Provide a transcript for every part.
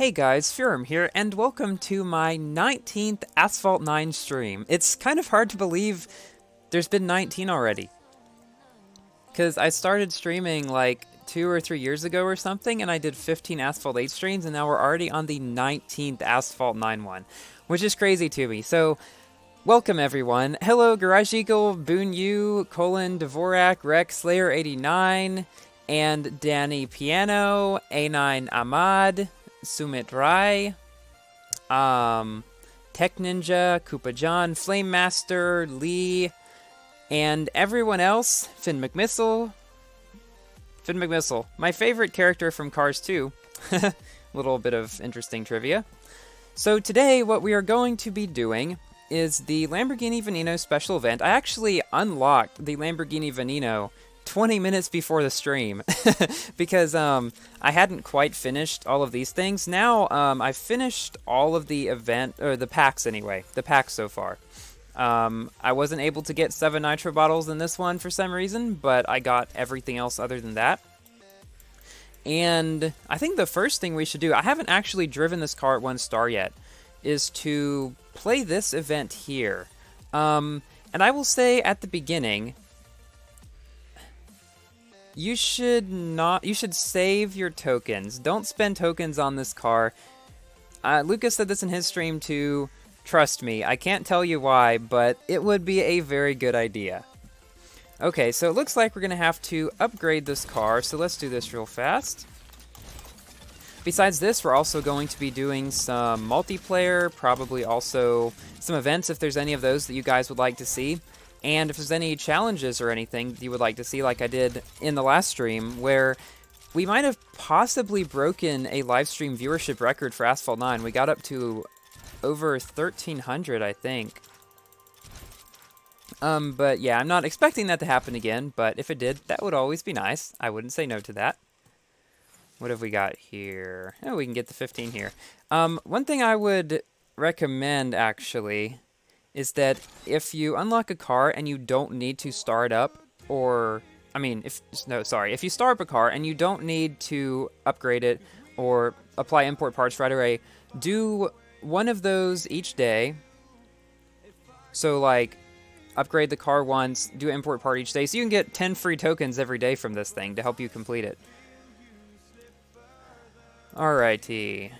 Hey guys, Furum here, and welcome to my 19th Asphalt 9 stream. It's kind of hard to believe there's been 19 already. Because I started streaming like 2 or 3 years ago or something, and I did 15 Asphalt 8 streams, and now we're already on the 19th Asphalt 9 one, which is crazy to me. So, welcome everyone. Hello, Garage Eagle, Boon Yu, Colin, Dvorak, Rex, Slayer 89, and Danny Piano, A9 Ahmad, Sumit Rai, Tech Ninja, Koopa John, Flame Master, Lee, and everyone else. Finn McMissile, my favorite character from Cars 2. Little bit of interesting trivia. So today, what we are going to be doing is the Lamborghini Venino special event. I actually unlocked the Lamborghini Venino 20 minutes before the stream because I hadn't quite finished all of these things. Now I've finished all of the event, or the packs anyway, the packs so far. I wasn't able to get 7 nitro bottles in this one for some reason, but I got everything else other than that. And I think the first thing we should do, I haven't actually driven this car at 1 star yet, is to play this event here. And I will say at the beginning, you should save your tokens. Don't spend tokens on this car. Lucas said this in his stream too. Trust me, I can't tell you why, but it would be a very good idea. Okay, so it looks like we're going to have to upgrade this car, so let's do this real fast. Besides this, we're also going to be doing some multiplayer, probably also some events if there's any of those that you guys would like to see. And if there's any challenges or anything you would like to see, like I did in the last stream, where we might have possibly broken a live stream viewership record for Asphalt 9. We got up to over 1,300, I think. But yeah, I'm not expecting that to happen again, but if it did, that would always be nice. I wouldn't say no to that. What have we got here? Oh, we can get the 15 here. One thing I would recommend, actually, is that if you unlock a car and you don't need to start up, or, if you start up a car and you don't need to upgrade it or apply import parts right away, do one of those each day. So, like, upgrade the car once, do import part each day, so you can get 10 free tokens every day from this thing to help you complete it. Alrighty.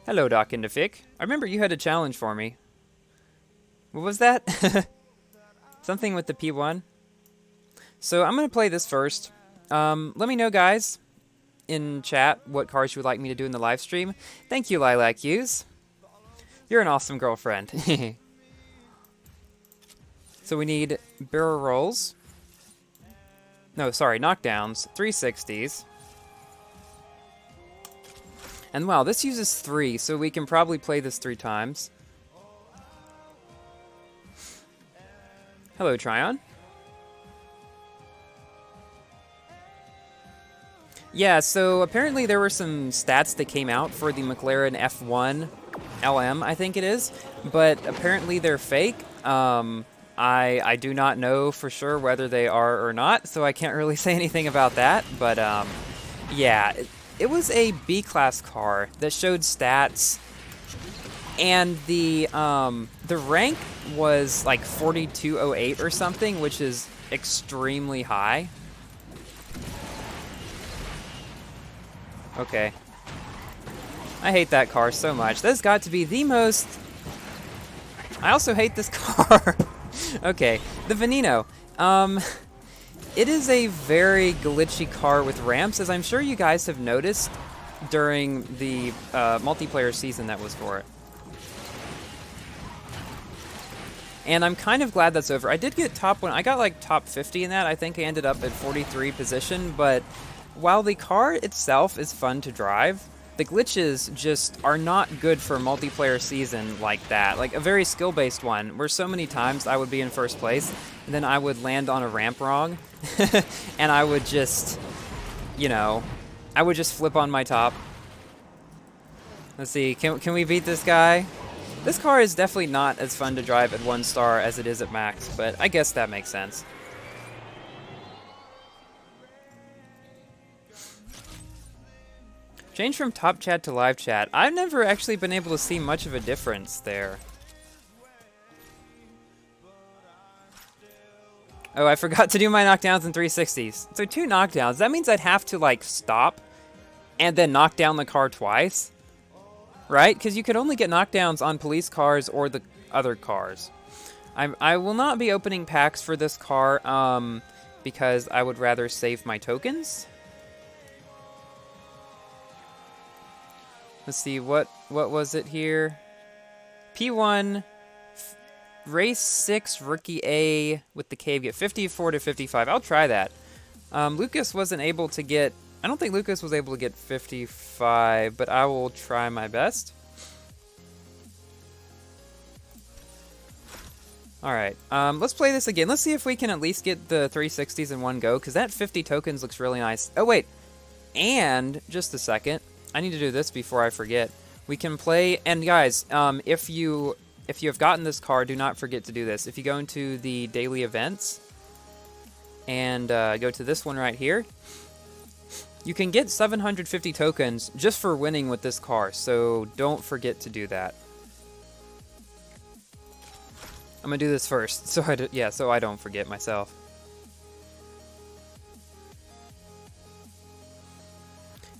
Hello, Doc Indifik. I remember you had a challenge for me. What was that? Something with the P1. So I'm going to play this first. Let me know, guys, in chat what cars you would like me to do in the live stream. Thank you, Lilac Hughes. You're an awesome girlfriend. So we need barrel rolls. No, sorry, knockdowns. 360s. And wow, this uses 3, so we can probably play this 3 times. Hello, Tryon. Yeah, so apparently there were some stats that came out for the McLaren F1 LM, I think it is, but apparently they're fake. I do not know for sure whether they are or not, so I can't really say anything about that, but yeah. It was a B-class car that showed stats, and the rank was like 4208 or something, which is extremely high. Okay. I hate that car so much. That's got to be the most... I also hate this car. Okay, the Venino. It is a very glitchy car with ramps, as I'm sure you guys have noticed during the multiplayer season that was for it. And I'm kind of glad that's over. I did get top 1. I got like top 50 in that. I think I ended up at 43 position, but while the car itself is fun to drive, the glitches just are not good for a multiplayer season like that. Like a very skill-based one, where so many times I would be in first place, and then I would land on a ramp wrong, and I would just, I would just flip on my top. Let's see, can we beat this guy? This car is definitely not as fun to drive at 1 star as it is at max, but I guess that makes sense. Change from top chat to live chat. I've never actually been able to see much of a difference there. Oh, I forgot to do my knockdowns and 360s. So 2 knockdowns. That means I'd have to, like, stop and then knock down the car twice. Right? Because you could only get knockdowns on police cars or the other cars. I will not be opening packs for this car because I would rather save my tokens. Let's see, what was it here? P1, race 6, rookie A with the cave, get 54 to 55. I'll try that. Lucas wasn't able to get, I don't think Lucas was able to get 55, but I will try my best. Alright, let's play this again. Let's see if we can at least get the 360s in one go, because that 50 tokens looks really nice. Oh, wait. And, just a second. I need to do this before I forget. We can play, and guys, if you have gotten this car, do not forget to do this. If you go into the daily events and go to this one right here, you can get 750 tokens just for winning with this car, so don't forget to do that. I'm gonna do this first, so I don't forget myself.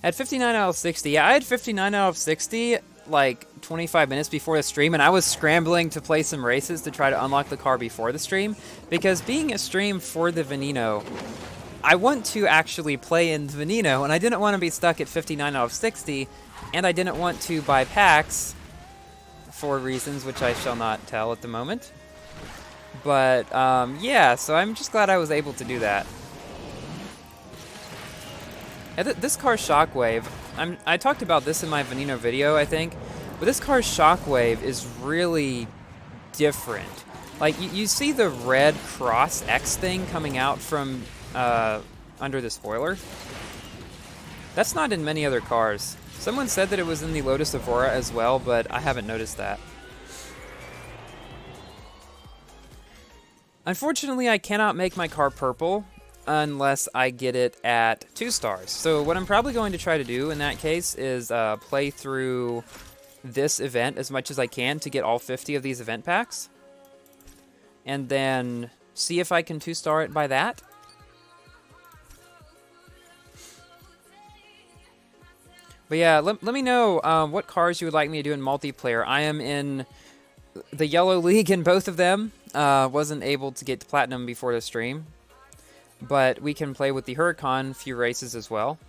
At 59 out of 60, yeah, I had 59 out of 60 like 25 minutes before the stream, and I was scrambling to play some races to try to unlock the car before the stream, because being a stream for the Venino, I want to actually play in Venino, and I didn't want to be stuck at 59 out of 60, and I didn't want to buy packs for reasons which I shall not tell at the moment. But, yeah, so I'm just glad I was able to do that. This car's shockwave, I talked about this in my Venino video, I think, but this car's shockwave is really different. Like, you see the red cross X thing coming out from under the spoiler? That's not in many other cars. Someone said that it was in the Lotus Evora as well, but I haven't noticed that. Unfortunately, I cannot make my car purple unless I get it at 2 stars. So what I'm probably going to try to do in that case is play through this event as much as I can to get all 50 of these event packs. And then see if I can 2-star it by that. But yeah, let me know what cars you would like me to do in multiplayer. I am in the Yellow League in both of them. Wasn't able to get to Platinum before the stream. But we can play with the Huracan few races as well.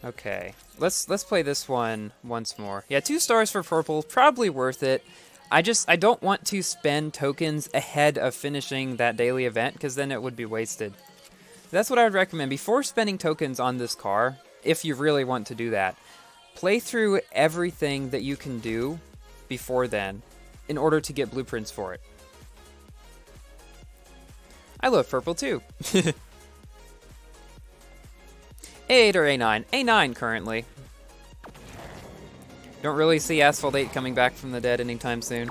Okay, let's play this one once more. Yeah, 2 stars for purple, probably worth it. I don't want to spend tokens ahead of finishing that daily event, because then it would be wasted. That's what I would recommend. Before spending tokens on this car, if you really want to do that, play through everything that you can do before then in order to get blueprints for it. I love purple too. A8 or A9? A9 currently. Don't really see Asphalt 8 coming back from the dead anytime soon.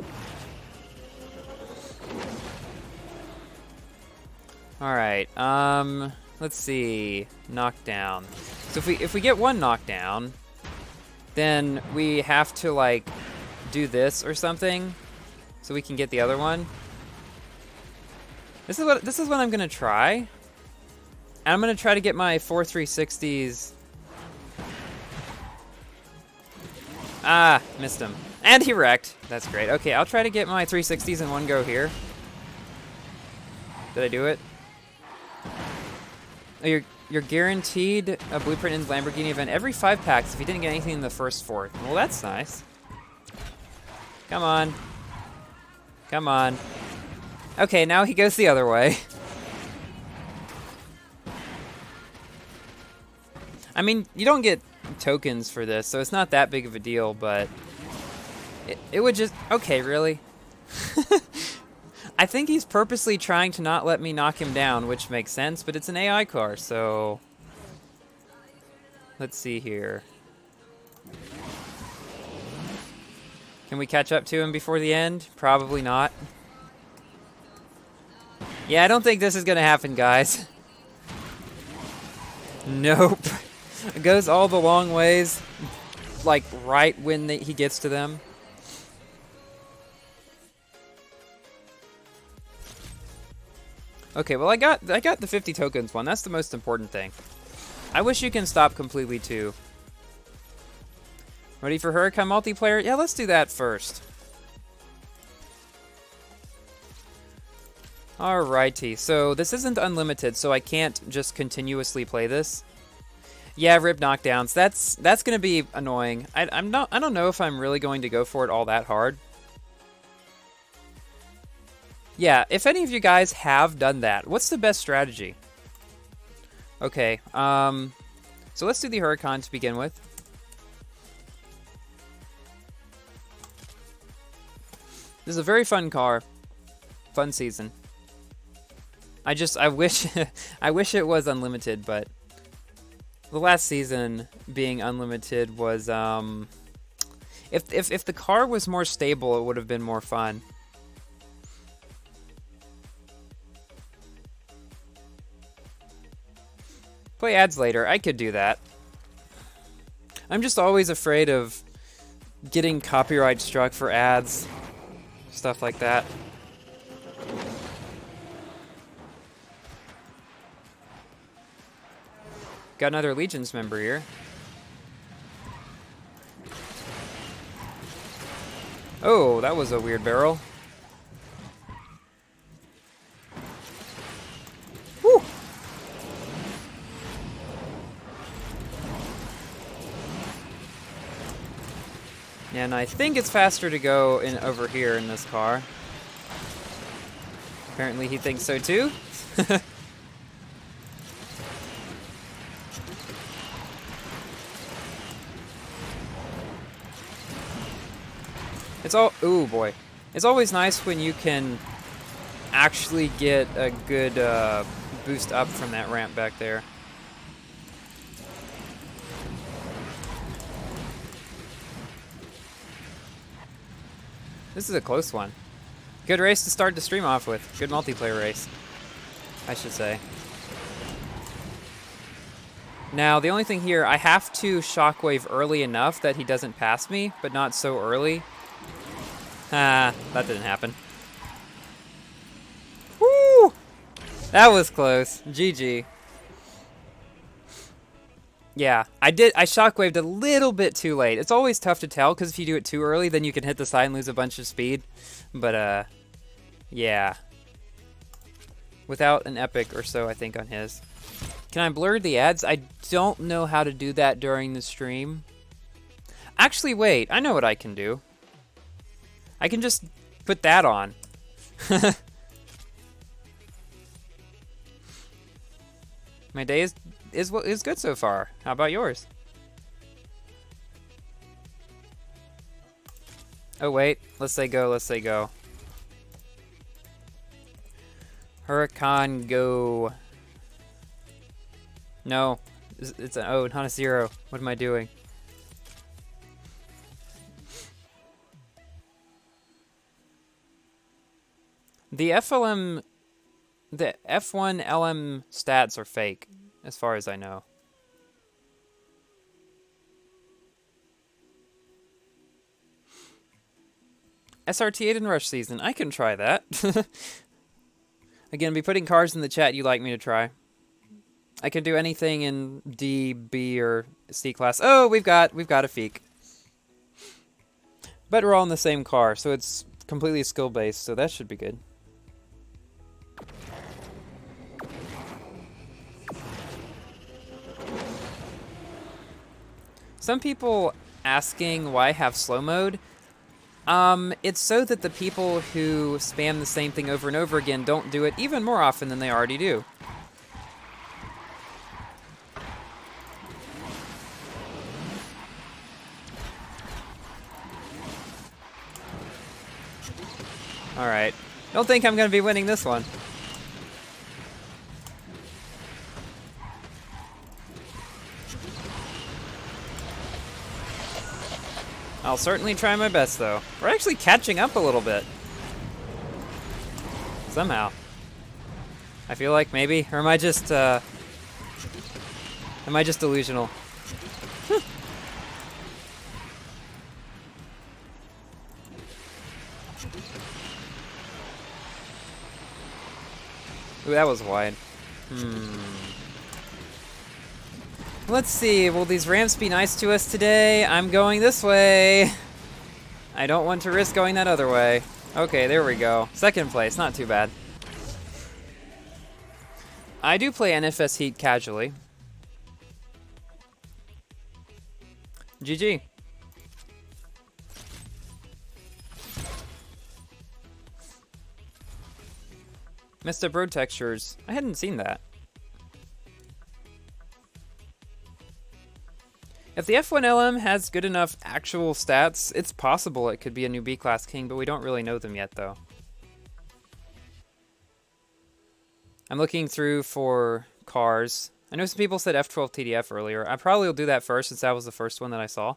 Alright, let's see. Knockdown. So if we get 1 knockdown, then we have to, like, do this or something so we can get the other one. This is what I'm gonna try. And I'm gonna try to get my 4 360s. Ah, missed him. And he wrecked. That's great. Okay, I'll try to get my 360s in one go here. Did I do it? Oh, you're guaranteed a blueprint in the Lamborghini event every 5 packs if you didn't get anything in the first 4. Well, that's nice. Come on. Come on. Okay, now he goes the other way. I mean, you don't get tokens for this, so it's not that big of a deal, but it would just... Okay, really? I think he's purposely trying to not let me knock him down, which makes sense, but it's an AI car, so... Let's see here. Can we catch up to him before the end? Probably not. Yeah, I don't think this is gonna happen, guys. Nope. It goes all the long ways, like right when he gets to them. Okay, well I got the 50 tokens one. That's the most important thing. I wish you can stop completely too. Ready for Huracan multiplayer? Yeah, let's do that first. Alrighty, so this isn't unlimited, so I can't just continuously play this. Yeah, rip knockdowns. That's gonna be annoying. I don't know if I'm really going to go for it all that hard. Yeah, if any of you guys have done that, what's the best strategy? Okay, so let's do the Huracan to begin with. This is a very fun car. Fun season. I wish I wish it was unlimited, but the last season being unlimited was if the car was more stable, it would have been more fun. Play ads later. I could do that. I'm just always afraid of getting copyright struck for ads. Stuff like that. Got another Legions member here. Oh, that was a weird barrel. Whew. And I think it's faster to go in over here in this car. Apparently he thinks so too. Ooh boy. It's always nice when you can actually get a good boost up from that ramp back there. This is a close one. Good race to start the stream off with. Good multiplayer race, I should say. Now, the only thing here, I have to shockwave early enough that he doesn't pass me, but not so early. Ah, that didn't happen. Woo! That was close. GG. Yeah, I shockwaved a little bit too late. It's always tough to tell, because if you do it too early, then you can hit the side and lose a bunch of speed. But, yeah. Without an epic or so, I think, on his. Can I blur the ads? I don't know how to do that during the stream. Actually, wait. I know what I can do. I can just put that on. My day is good so far. How about yours? Oh wait, let's say go. Let's say go. Huracan go. No, it's an O, not a 0. What am I doing? The F1 LM stats are fake, as far as I know. SRT8 in rush season. I can try that. Again, I'll be putting cars in the chat you'd like me to try. I can do anything in D, B, or C class. Oh, we've got a Feek. But we're all in the same car, so it's completely skill-based, so that should be good. Some people asking why I have slow mode. It's so that the people who spam the same thing over and over again don't do it even more often than they already do. Alright. Don't think I'm going to be winning this one. I'll certainly try my best, though. We're actually catching up a little bit. Somehow. I feel like, maybe? Or am I just delusional? Ooh, that was wide. Let's see, will these ramps be nice to us today? I'm going this way. I don't want to risk going that other way. Okay, there we go. Second place, not too bad. I do play NFS Heat casually. GG. Messed up road textures. I hadn't seen that. If the F1 LM has good enough actual stats, it's possible it could be a new B-Class King, but we don't really know them yet, though. I'm looking through for cars. I know some people said F12 TDF earlier. I probably will do that first, since that was the first one that I saw.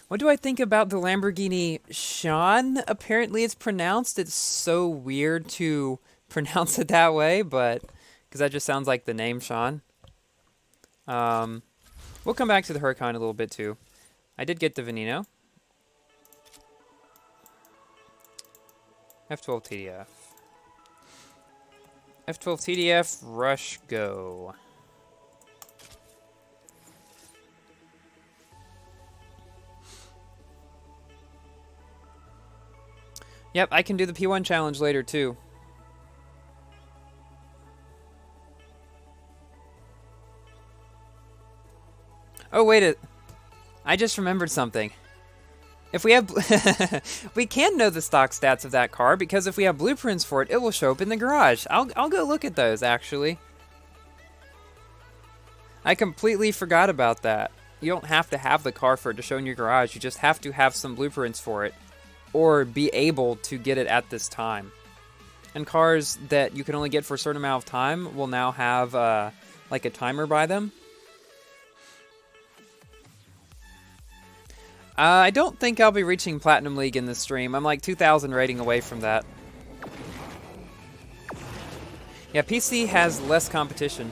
What do I think about the Lamborghini Sean? Apparently it's pronounced. It's so weird to pronounce it that way, but because that just sounds like the name Sean. We'll come back to the Huracan a little bit too. I did get the Venino. F12 TDF. F12 TDF, rush, go. Yep, I can do the P1 challenge later too. Oh, wait, I just remembered something. If we have, we can know the stock stats of that car, because if we have blueprints for it, it will show up in the garage. I'll go look at those, actually. I completely forgot about that. You don't have to have the car for it to show in your garage. You just have to have some blueprints for it, or be able to get it at this time. And cars that you can only get for a certain amount of time will now have, like a timer by them. I don't think I'll be reaching Platinum League in this stream. I'm like 2,000 rating away from that. Yeah, PC has less competition.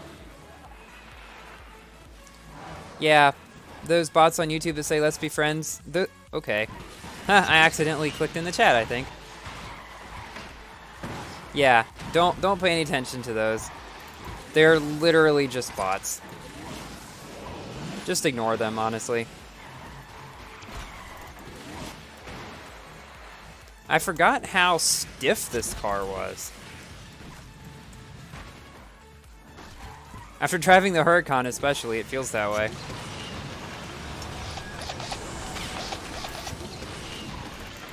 Yeah, those bots on YouTube that say let's be friends. Okay. I accidentally clicked in the chat, I think. Yeah, don't pay any attention to those. They're literally just bots. Just ignore them, honestly. I forgot how stiff this car was. After driving the Huracan especially, it feels that way.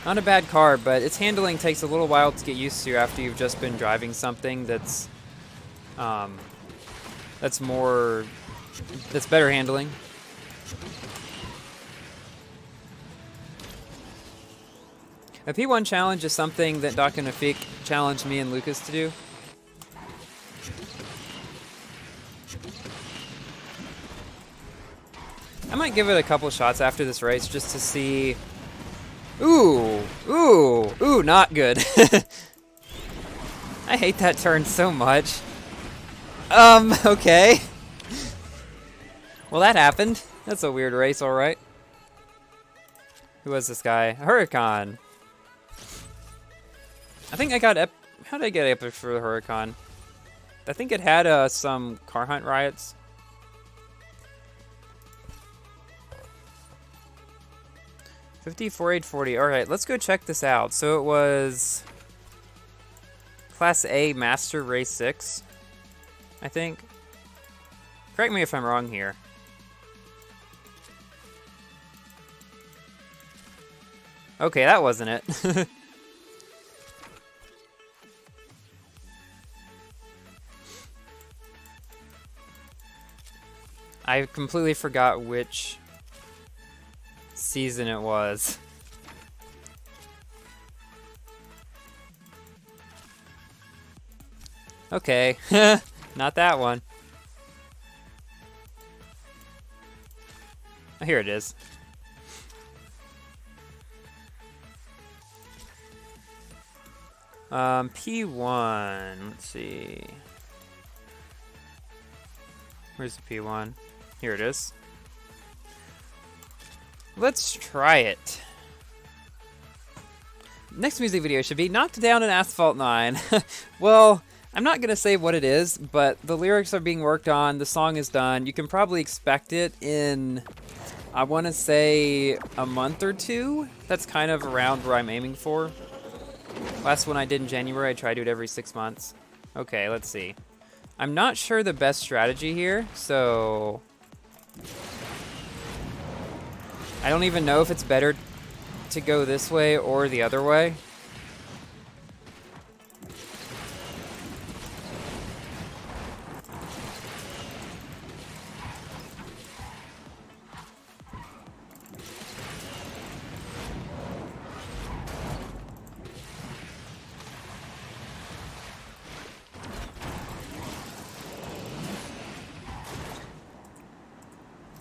Not a bad car, but its handling takes a little while to get used to after you've just been driving something that's better handling. A P1 challenge is something that Doc and Afik challenged me and Lucas to do. I might give it a couple shots after this race just to see. Ooh, not good. I hate that turn so much. Okay. Well, that happened. That's a weird race, alright. Who was this guy? Huracan. I think I got how did I get epic for the Huracan? I think it had some car hunt riots. $54,840. Alright, let's go check this out. So it was Class A Master Race 6, I think. Correct me if I'm wrong here. Okay, that wasn't it. I completely forgot which season it was. Okay, not that one. Oh, here it is. P1. Let's see. Where's the P1? Here it is. Let's try it. Next music video should be Knocked Down in Asphalt 9. Well, I'm not going to say what it is, but the lyrics are being worked on. The song is done. You can probably expect it in, I want to say, a month or two. That's kind of around where I'm aiming for. Last one I did in January, I try to do it every 6 months. Okay, let's see. I'm not sure the best strategy here, so I don't even know if it's better to go this way or the other way.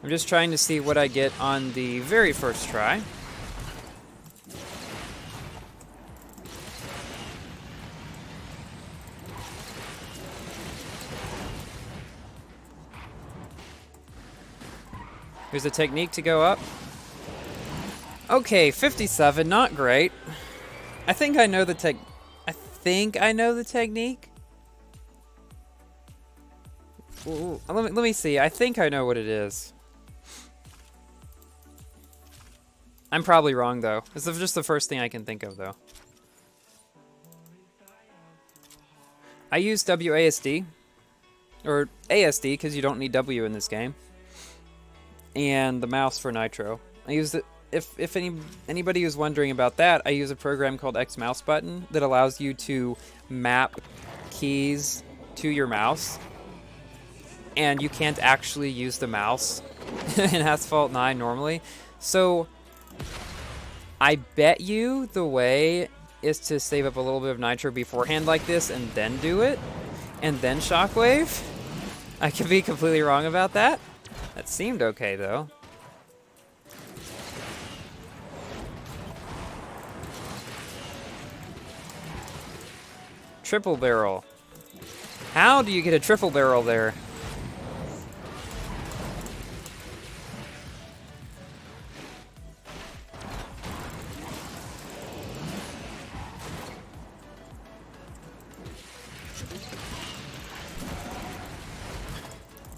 I'm just trying to see what I get on the very first try. There's a technique to go up. Okay, 57, not great. I think I know the technique. Ooh, let me see. I think I know what it is. I'm probably wrong, though. This is just the first thing I can think of, though. I use WASD. Or ASD, because you don't need W in this game. And the mouse for Nitro. I use it. If anybody who's wondering about that, I use a program called X Mouse Button that allows you to map keys to your mouse. And you can't actually use the mouse in Asphalt 9 normally. So I bet you the way is to save up a little bit of nitro beforehand like this and then do it, and then shockwave. I could be completely wrong about that. That seemed okay, though. Triple barrel. How do you get a triple barrel there?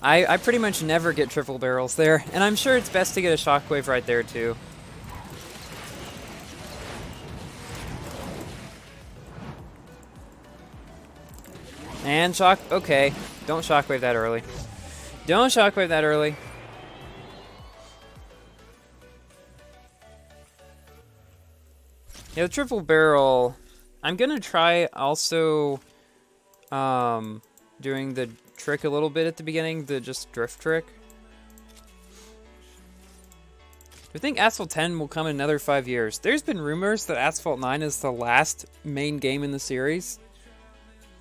I pretty much never get triple barrels there, and I'm sure it's best to get a shockwave right there too. And okay, don't shockwave that early. Don't shockwave that early. Yeah, the triple barrel, I'm gonna try also doing the trick a little bit at the beginning, the just drift trick. I think Asphalt 10 will come in another 5 years. There's been rumors that Asphalt 9 is the last main game in the series,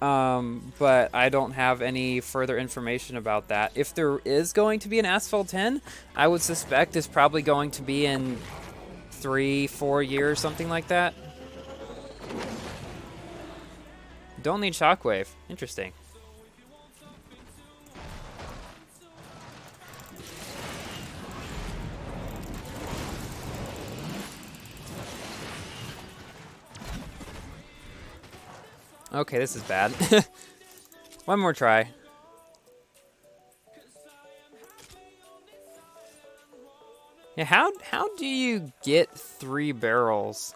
but I don't have any further information about that. If there is going to be an Asphalt 10, I would suspect it's probably going to be in 3-4 years, something like that. Don't need shockwave. Interesting. Okay, this is bad. One more try. Yeah, how do you get 3 barrels?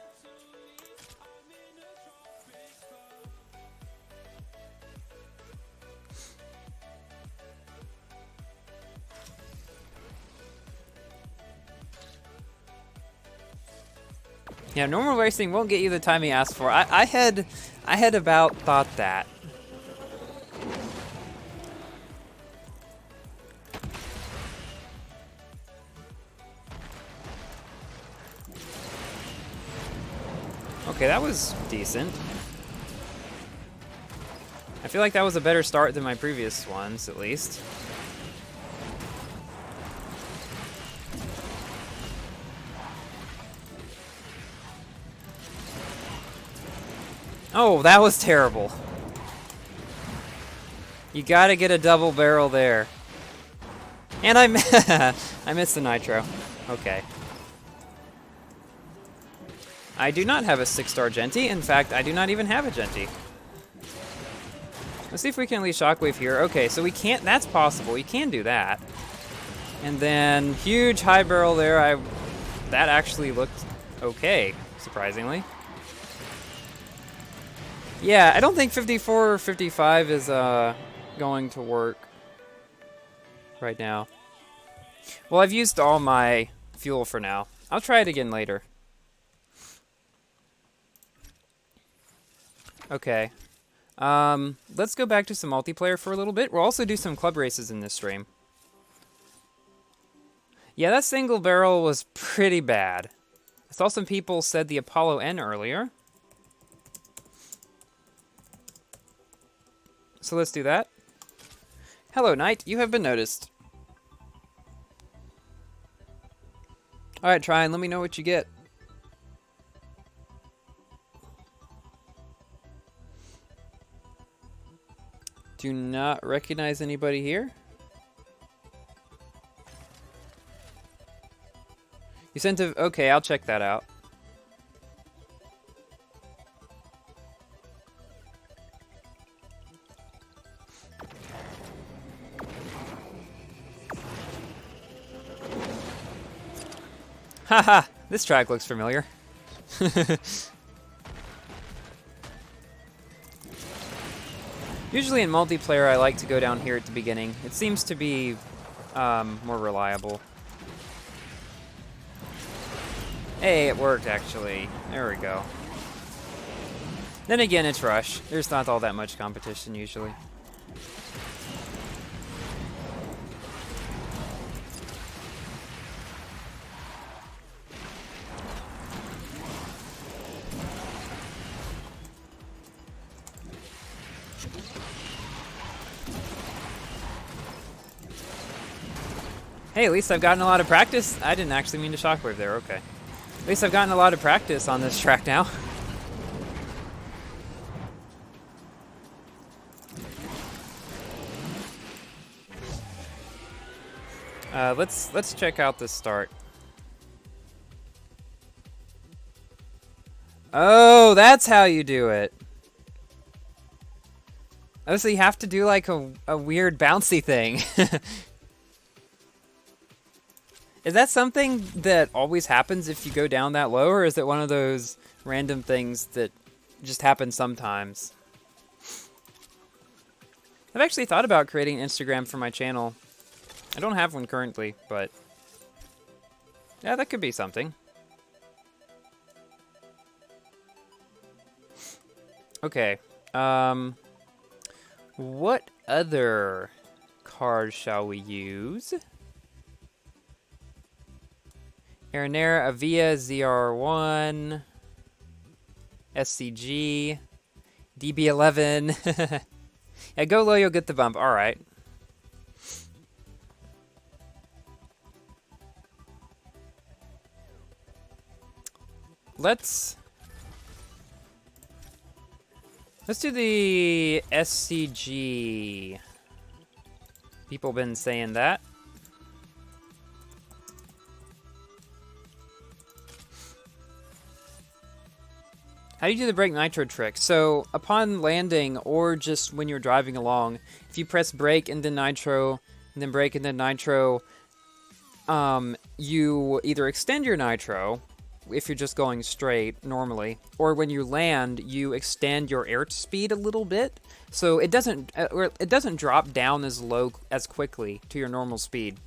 Yeah, normal racing won't get you the time you asked for. I had about thought that. Okay, that was decent. I feel like that was a better start than my previous ones, at least. Oh, that was terrible. You gotta get a double barrel there. And I missed the nitro. Okay. I do not have a 6-star Genti. In fact, I do not even have a Genti. Let's see if we can unleash Shockwave here. Okay, so we can't... That's possible. You can do that. And then huge high barrel there. That actually looked okay, surprisingly. Yeah, I don't think 54 or 55 is going to work right now. Well, I've used all my fuel for now. I'll try it again later. Okay. Let's go back to some multiplayer for a little bit. We'll also do some club races in this stream. Yeah, that single barrel was pretty bad. I saw some people said the Apollo N earlier. So let's do that. Hello, Knight. You have been noticed. Alright, try and let me know what you get. Do not recognize anybody here. You sent a... Okay, I'll check that out. Haha, this track looks familiar. Usually in multiplayer, I like to go down here at the beginning. It seems to be more reliable. Hey, it worked, actually. There we go. Then again, it's Rush. There's not all that much competition, usually. Hey, at least I've gotten a lot of practice. I didn't actually mean to shockwave there, okay. At least I've gotten a lot of practice on this track now. Let's check out the start. Oh, that's how you do it. Oh, so you have to do like a weird bouncy thing. Is that something that always happens if you go down that low, or is it one of those random things that just happen sometimes? I've actually thought about creating an Instagram for my channel. I don't have one currently, but yeah, that could be something. Okay. What other cars shall we use? Aranera, Avia, ZR1, SCG, DB11. Yeah, go low, you'll get the bump. All right. Let's do the SCG. People been saying that. How do you do the brake nitro trick? So upon landing, or just when you're driving along, if you press brake and then nitro, and then brake and then nitro, you either extend your nitro, if you're just going straight normally, or when you land, you extend your airspeed a little bit, so it doesn't drop down as low as quickly to your normal speed.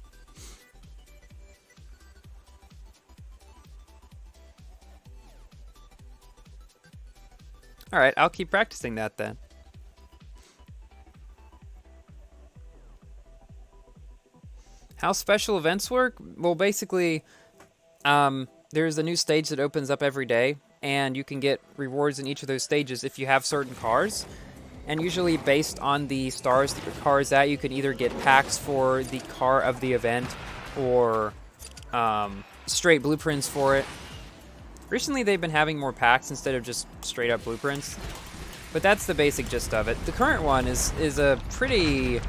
All right, I'll keep practicing that then. How special events work? Well, basically, there's a new stage that opens up every day, and you can get rewards in each of those stages if you have certain cars. And usually based on the stars that your car is at, you can either get packs for the car of the event, or straight blueprints for it. Recently, they've been having more packs instead of just straight-up blueprints. But that's the basic gist of it. The current one is a pretty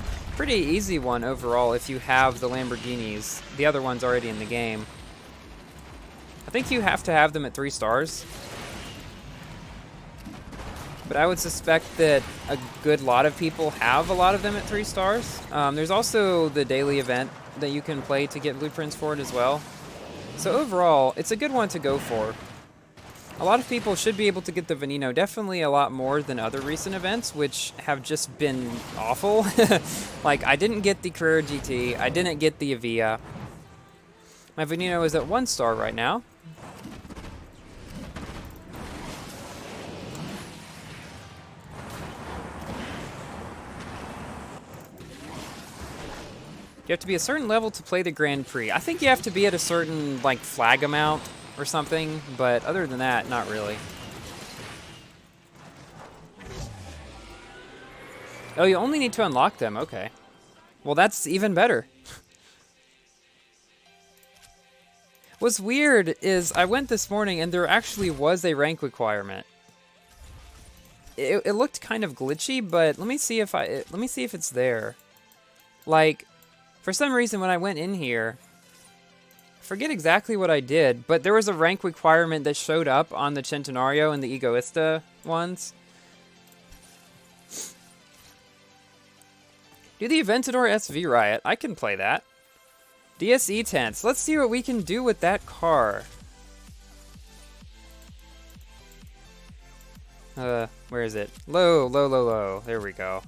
easy one overall if you have the Lamborghinis. The other one's already in the game. I think you have to have them at 3 stars. But I would suspect that a good lot of people have a lot of them at 3 stars. There's also the daily event that you can play to get blueprints for it as well. So overall, it's a good one to go for. A lot of people should be able to get the Venino, definitely a lot more than other recent events, which have just been awful. Like, I didn't get the Carrera GT, I didn't get the Avia. My Venino is at 1 star right now. You have to be a certain level to play the Grand Prix. I think you have to be at a certain, like, flag amount or something, but other than that, not really. Oh, you only need to unlock them, okay. Well, that's even better. What's weird is I went this morning and there actually was a rank requirement. It looked kind of glitchy, but let me see if it's there. Like, for some reason when I went in here, I forget exactly what I did, but there was a rank requirement that showed up on the Centenario and the Egoista ones. Do the Aventador SV Riot. I can play that. DSE tents. Let's see what we can do with that car. Where is it? Low, low, low, low. There we go.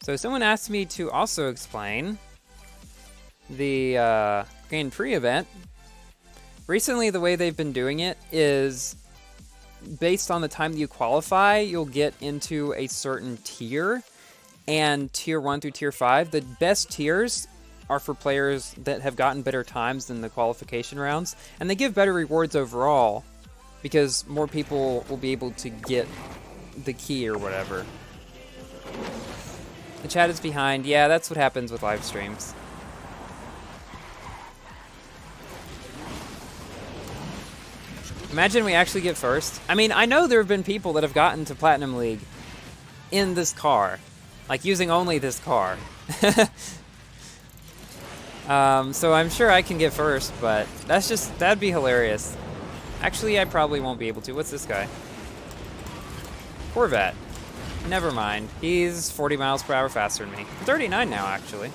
So someone asked me to also explain the Grand Prix event. Recently, the way they've been doing it is based on the time that you qualify, you'll get into a certain tier. And tier 1 through tier 5, the best tiers are for players that have gotten better times than the qualification rounds. And they give better rewards overall because more people will be able to get the key or whatever. The chat is behind. Yeah, that's what happens with live streams. Imagine we actually get first. I mean, I know there have been people that have gotten to Platinum League in this car. Like, using only this car. So I'm sure I can get first, but that'd be hilarious. Actually, I probably won't be able to. What's this guy? Corvette. Never mind. He's 40 miles per hour faster than me. 39 now, actually.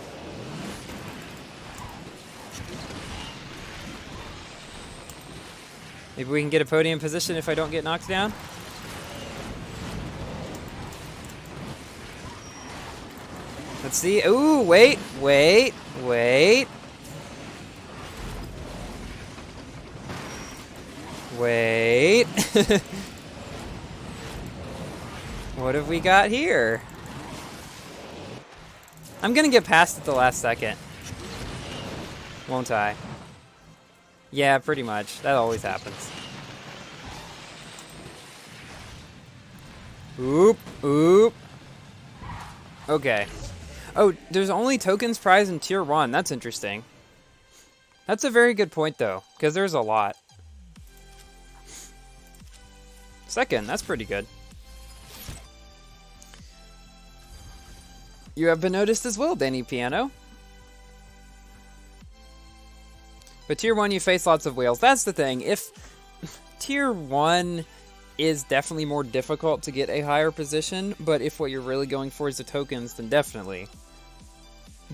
Maybe we can get a podium position if I don't get knocked down? Let's see. Ooh, wait, wait, wait. Wait. What have we got here? I'm gonna get past at the last second. Won't I? Yeah, pretty much. That always happens. Oop, oop. Okay. Oh, there's only tokens prize in tier 1. That's interesting. That's a very good point, though, because there's a lot. Second, that's pretty good. You have been noticed as well, Danny Piano. But tier 1, you face lots of whales. That's the thing. If tier 1 is definitely more difficult to get a higher position, but if what you're really going for is the tokens, then definitely.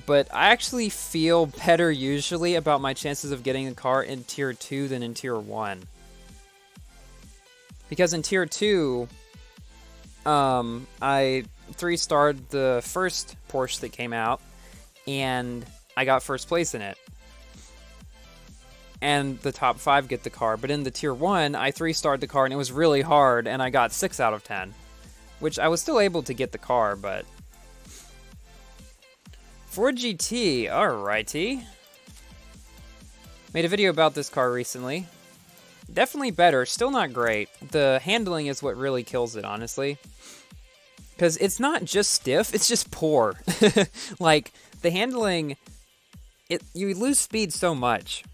But I actually feel better usually about my chances of getting a car in tier 2 than in tier 1. Because in tier 2, I 3-starred the first Porsche that came out, and I got first place in it. And the top 5 get the car. But in the tier 1, I 3-starred the car, and it was really hard, and I got 6 out of 10. Which I was still able to get the car, but... Ford GT, alrighty. Made a video about this car recently. Definitely better, still not great. The handling is what really kills it, honestly. Because it's not just stiff, it's just poor. Like, the handling... you lose speed so much.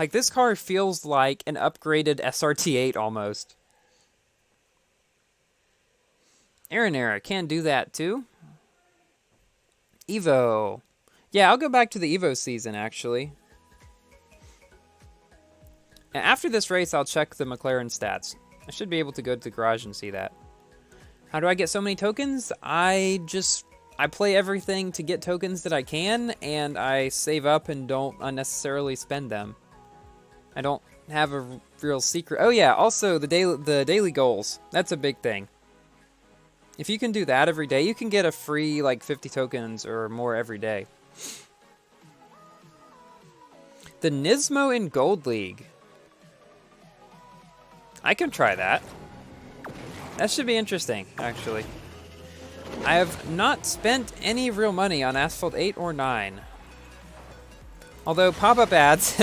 Like, this car feels like an upgraded SRT8 almost. Aranera can do that too. Evo. Yeah, I'll go back to the Evo season, actually. And after this race, I'll check the McLaren stats. I should be able to go to the garage and see that. How do I get so many tokens? I play everything to get tokens that I can, and I save up and don't unnecessarily spend them. I don't have a real secret. Oh yeah, also the daily goals. That's a big thing. If you can do that every day, you can get a free, like, 50 tokens or more every day. The Nismo in Gold League. I can try that. That should be interesting, actually. I have not spent any real money on Asphalt 8 or 9. Although pop-up ads,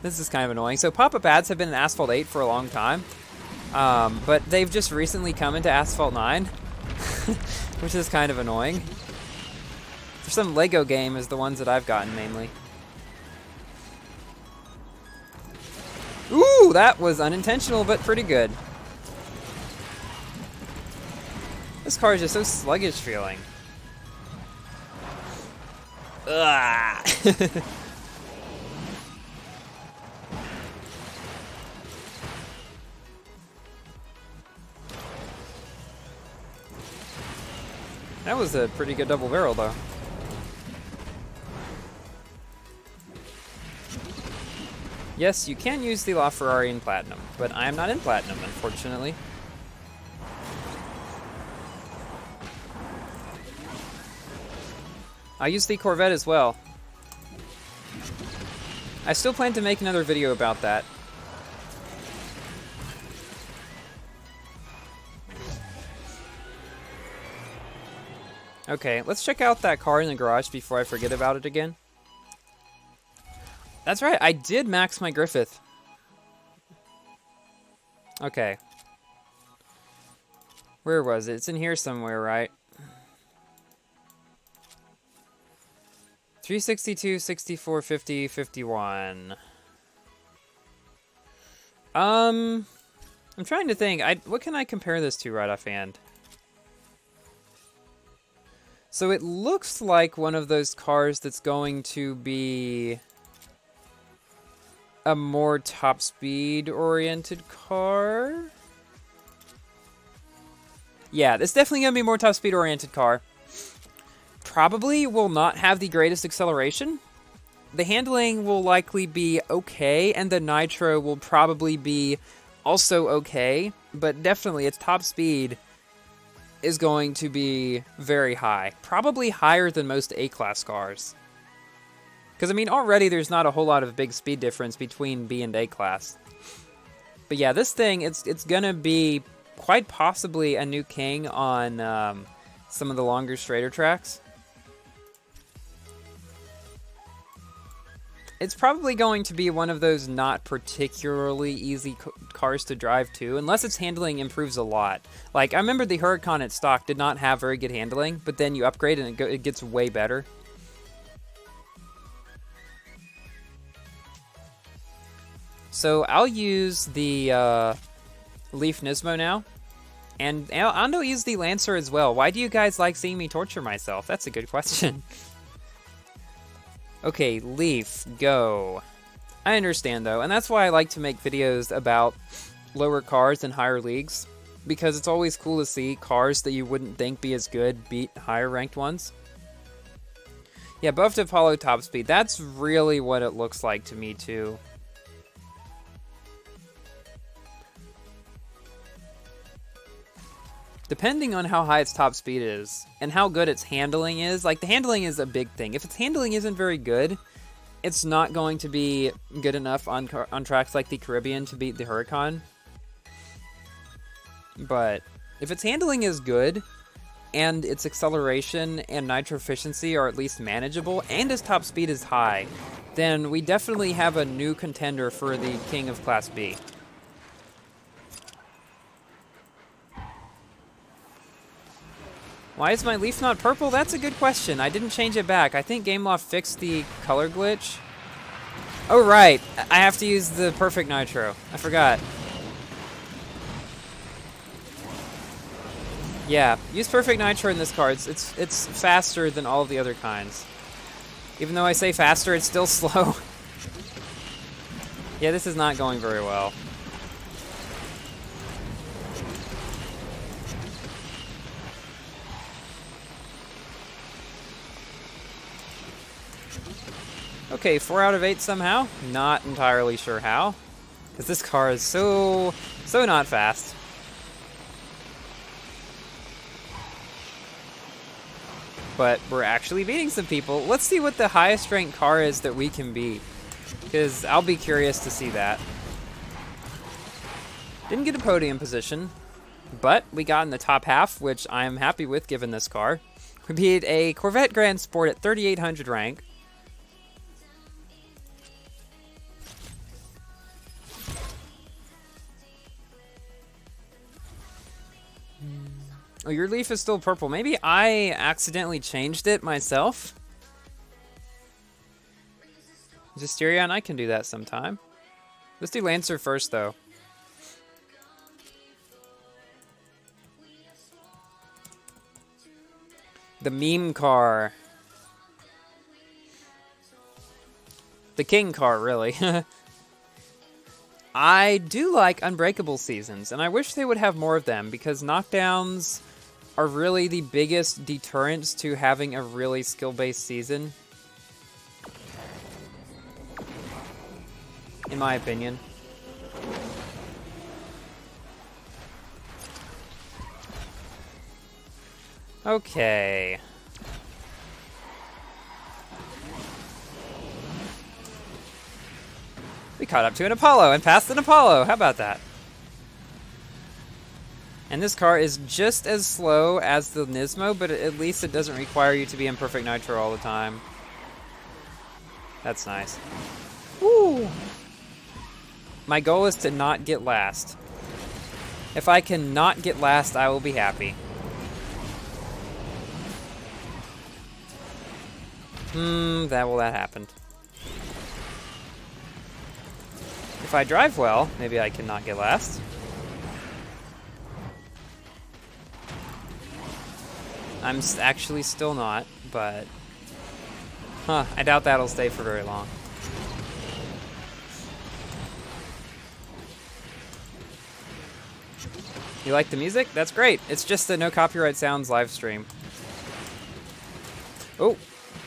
this is kind of annoying. So pop-up ads have been in Asphalt 8 for a long time. But they've just recently come into Asphalt 9. Which is kind of annoying. For some Lego game is the ones that I've gotten mainly. Ooh, that was unintentional, but pretty good. This car is just so sluggish feeling. Ugh. That was a pretty good double barrel, though. Yes, you can use the LaFerrari in Platinum, but I am not in Platinum, unfortunately. I use the Corvette as well. I still plan to make another video about that. Okay, let's check out that car in the garage before I forget about it again. That's right, I did max my Griffith. Okay. Where was it? It's in here somewhere, right? 362, 64, 50, 51. I'm trying to think. What can I compare this to right offhand? So it looks like one of those cars that's going to be a more top speed oriented car. Yeah, it's definitely going to be a more top speed oriented car. Probably will not have the greatest acceleration. The handling will likely be okay, and the nitro will probably be also okay, but definitely its top speed is going to be very high. Probably higher than most A-class cars. Because, I mean, already there's not a whole lot of big speed difference between B and A-class. But yeah, this thing, it's gonna be quite possibly a new king on some of the longer, straighter tracks. It's probably going to be one of those not particularly easy cars to drive too, unless its handling improves a lot. Like, I remember the Huracan at stock did not have very good handling, but then you upgrade and it gets way better. So I'll use the Leaf Nismo now, and I'll use the Lancer as well. Why do you guys like seeing me torture myself? That's a good question. Okay, Leaf, go. I understand, though, and that's why I like to make videos about lower cars in higher leagues, because it's always cool to see cars that you wouldn't think be as good beat higher ranked ones. Yeah, buffed Apollo top speed. That's really what it looks like to me, too. Depending on how high its top speed is, and how good its handling is, like, the handling is a big thing. If its handling isn't very good, it's not going to be good enough on tracks like the Caribbean to beat the Huracan. But if its handling is good, and its acceleration and nitro efficiency are at least manageable, and its top speed is high, then we definitely have a new contender for the King of Class B. Why is my Leaf not purple? That's a good question. I didn't change it back. I think GameLoft fixed the color glitch. Oh, right. I have to use the perfect nitro. I forgot. Yeah, use perfect nitro in this car. It's faster than all of the other kinds. Even though I say faster, it's still slow. Yeah, this is not going very well. Okay, 4 out of 8 somehow. Not entirely sure how. Because this car is so not fast. But we're actually beating some people. Let's see what the highest ranked car is that we can beat. Because I'll be curious to see that. Didn't get a podium position, but we got in the top half, which I'm happy with given this car. We beat a Corvette Grand Sport at 3,800 rank. Oh, your leaf is still purple. Maybe I accidentally changed it myself. Zesterion, I can do that sometime. Let's do Lancer first, though. The meme car. The king car, really. I do like unbreakable seasons, and I wish they would have more of them, because knockdowns are really the biggest deterrents to having a really skill-based season. In my opinion. Okay. We caught up to an Apollo and passed an Apollo. How about that? And this car is just as slow as the Nismo, but at least it doesn't require you to be in perfect nitro all the time. That's nice. Woo! My goal is to not get last. If I can not get last, I will be happy. That happened. If I drive well, maybe I can not get last. I'm actually still not, but... Huh, I doubt that'll stay for very long. You like the music? That's great. It's just a no copyright sounds live stream. Oh,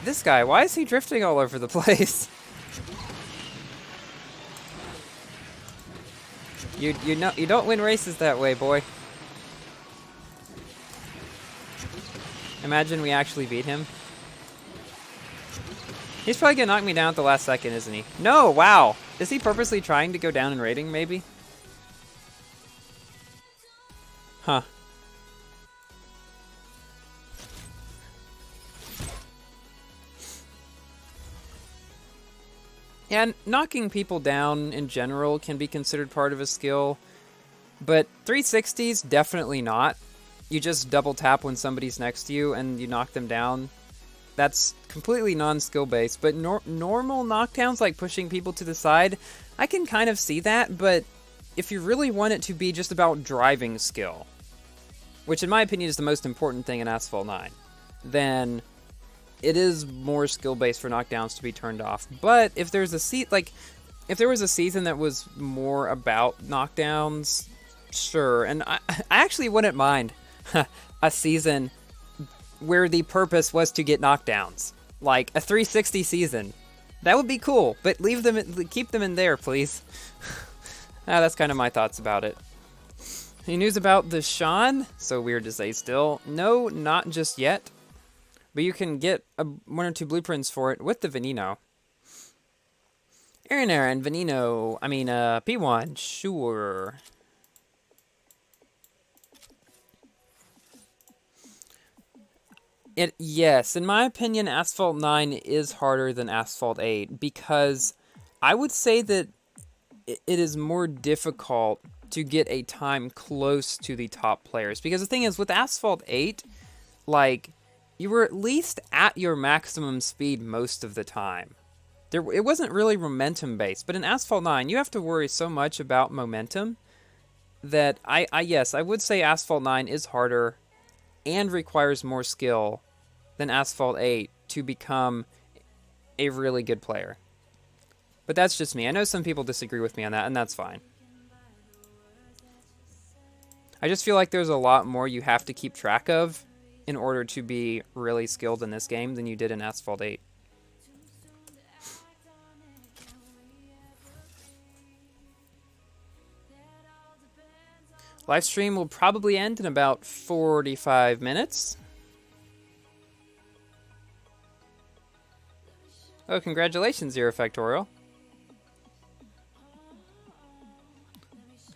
this guy, why is he drifting all over the place? You don't win races that way, boy. Imagine we actually beat him. He's probably gonna knock me down at the last second, isn't he? No, wow. Is he purposely trying to go down in rating, maybe? Huh. Yeah, knocking people down in general can be considered part of a skill, but 360s, definitely not. You just double tap when somebody's next to you and you knock them down. That's completely non-skill based, but normal knockdowns like pushing people to the side, I can kind of see that, but if you really want it to be just about driving skill, which in my opinion is the most important thing in Asphalt 9, then it is more skill-based for knockdowns to be turned off. But if there's a if there was a season that was more about knockdowns, sure. And I actually wouldn't mind a season where the purpose was to get knockdowns, like a 360 season. That would be cool. But keep them in there, please. That's kind of my thoughts about it. Any news about the Sean? So weird to say still. No, not just yet. But you can get 1 or 2 blueprints for it with the Venino. Aaron, Venino. I mean, P1, sure. Yes, in my opinion, Asphalt 9 is harder than Asphalt 8 because I would say that it is more difficult to get a time close to the top players. Because the thing is, with Asphalt 8, like, you were at least at your maximum speed most of the time. it wasn't really momentum based, but in Asphalt 9, you have to worry so much about momentum that yes, I would say Asphalt 9 is harder and requires more skill than Asphalt 8 to become a really good player. But that's just me. I know some people disagree with me on that, and that's fine. I just feel like there's a lot more you have to keep track of in order to be really skilled in this game than you did in Asphalt 8. Live stream will probably end in about 45 minutes. Oh, congratulations, Zero Factorial.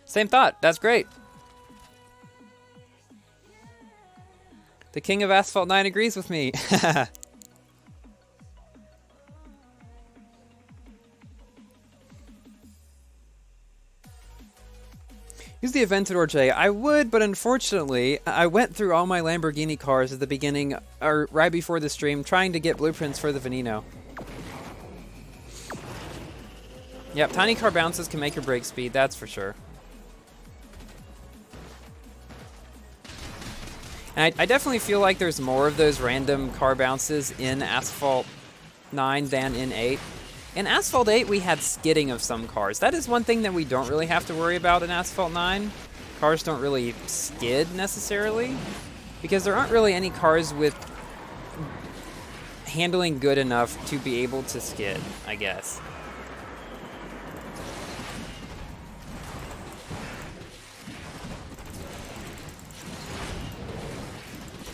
Same thought. That's great. The king of Asphalt 9 agrees with me. Use the Aventador J. I would, but unfortunately, I went through all my Lamborghini cars at the beginning, or right before the stream, trying to get blueprints for the Venino. Yep, tiny car bounces can make your brake speed, that's for sure. And I definitely feel like there's more of those random car bounces in Asphalt 9 than in 8. In Asphalt 8, we had skidding of some cars. That is one thing that we don't really have to worry about in Asphalt 9. Cars don't really skid, necessarily, because there aren't really any cars with handling good enough to be able to skid, I guess.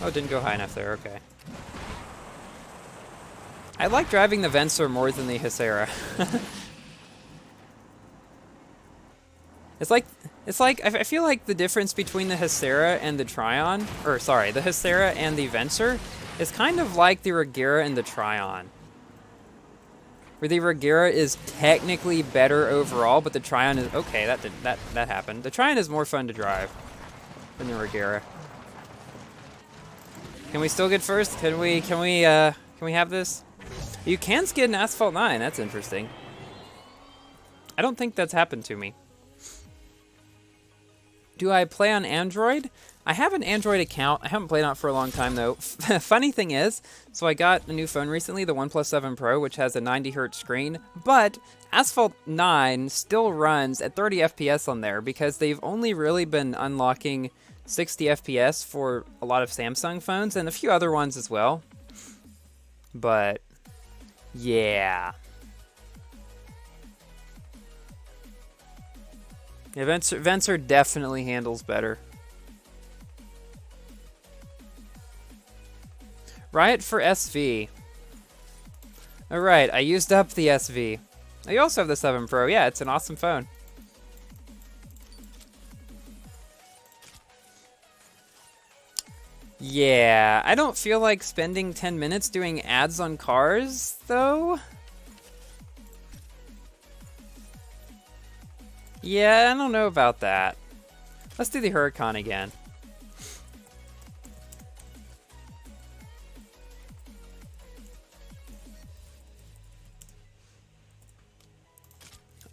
Oh, didn't go high enough there, okay. I like driving the Vencer more than the Hesera. It's like I feel like the difference between the Hesera and the Trion, or sorry, the Hesera and the Vencer is kind of like the Regera and the Trion. Where the Regera is technically better overall, but the Trion is okay, that happened. The Trion is more fun to drive than the Regera. Can we still get first? Can we have this? You can skid in Asphalt 9. That's interesting. I don't think that's happened to me. Do I play on Android? I have an Android account. I haven't played on it for a long time, though. Funny thing is, so I got a new phone recently, the OnePlus 7 Pro, which has a 90Hz screen, but Asphalt 9 still runs at 30 FPS on there because they've only really been unlocking 60 FPS for a lot of Samsung phones and a few other ones as well. But yeah. Yeah, Vencer definitely handles better. Riot for SV. Alright, I used up the SV. Oh, you also have the 7 Pro. Yeah, it's an awesome phone. Yeah, I don't feel like spending 10 minutes doing ads on cars, though. Yeah, I don't know about that. Let's do the Huracan again.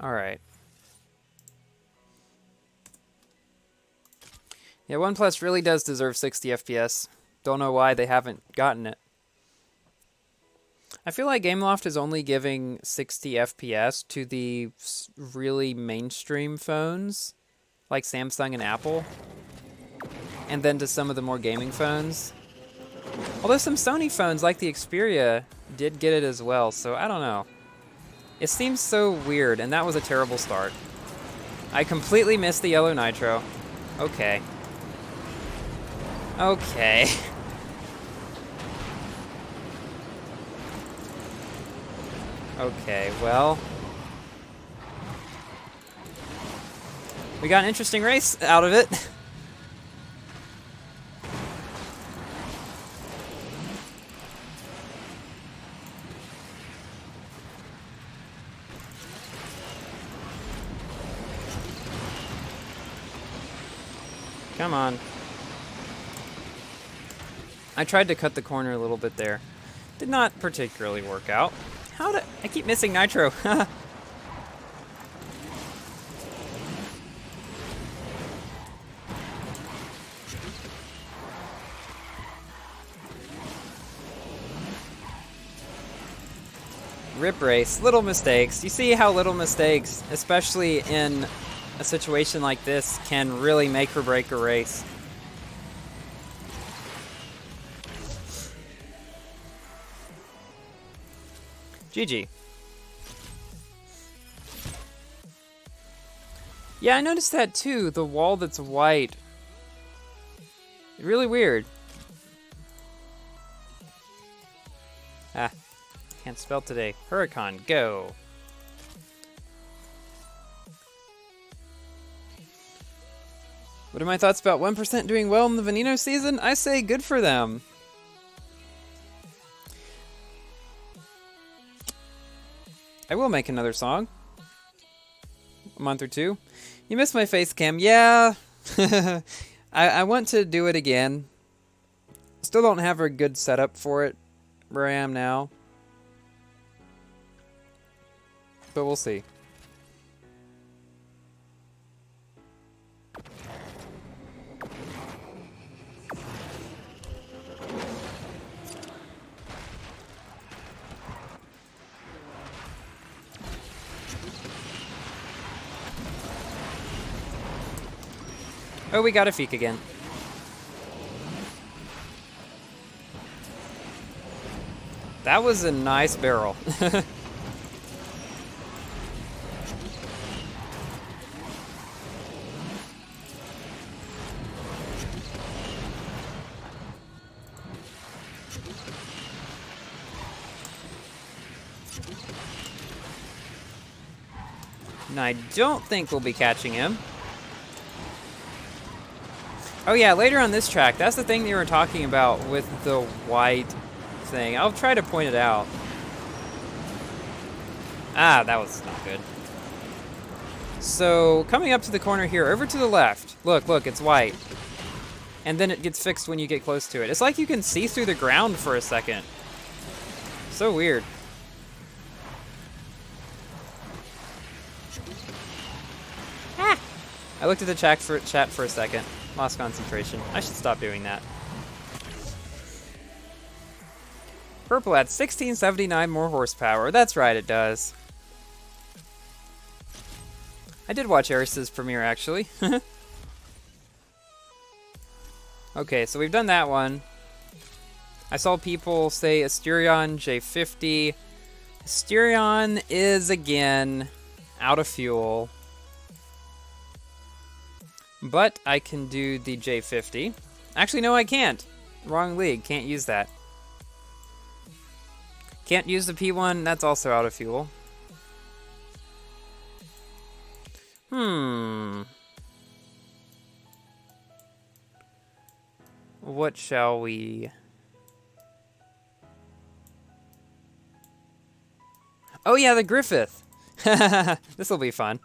Alright. Yeah, OnePlus really does deserve 60 FPS. Don't know why they haven't gotten it. I feel like Gameloft is only giving 60 FPS to the really mainstream phones, like Samsung and Apple, and then to some of the more gaming phones. Although some Sony phones, like the Xperia, did get it as well, so I don't know. It seems so weird, and that was a terrible start. I completely missed the yellow nitro. Okay. Okay. Okay, well. We got an interesting race out of it. Come on. I tried to cut the corner a little bit there. Did not particularly work out. How do I keep missing nitro? Rip race, little mistakes. You see how little mistakes, especially in a situation like this, can really make or break a race. GG. Yeah, I noticed that too, the wall that's white. Really weird. Ah, can't spell today. Huracan, go. What are my thoughts about 1% doing well in the Venino season? I say good for them. I will make another song. A month or two. You missed my face cam. Yeah. I want to do it again. Still don't have a good setup for it where I am now. But we'll see. Oh, we got a Feek again. That was a nice barrel. And I don't think we'll be catching him. Oh yeah, later on this track, that's the thing you were talking about with the white thing. I'll try to point it out. Ah, that was not good. So, coming up to the corner here, over to the left. Look, look, it's white. And then it gets fixed when you get close to it. It's like you can see through the ground for a second. So weird. Ah! I looked at the chat for a second. Lost concentration. I should stop doing that. Purple adds 1679 more horsepower. That's right, it does. I did watch Eris's premiere, actually. Okay, so we've done that one. I saw people say Asterion J50. Asterion is, again, out of fuel. But I can do the J50. Actually, no, I can't. Wrong league. Can't use that. Can't use the P1. That's also out of fuel. What shall we... Oh yeah, the Griffith. This will be fun.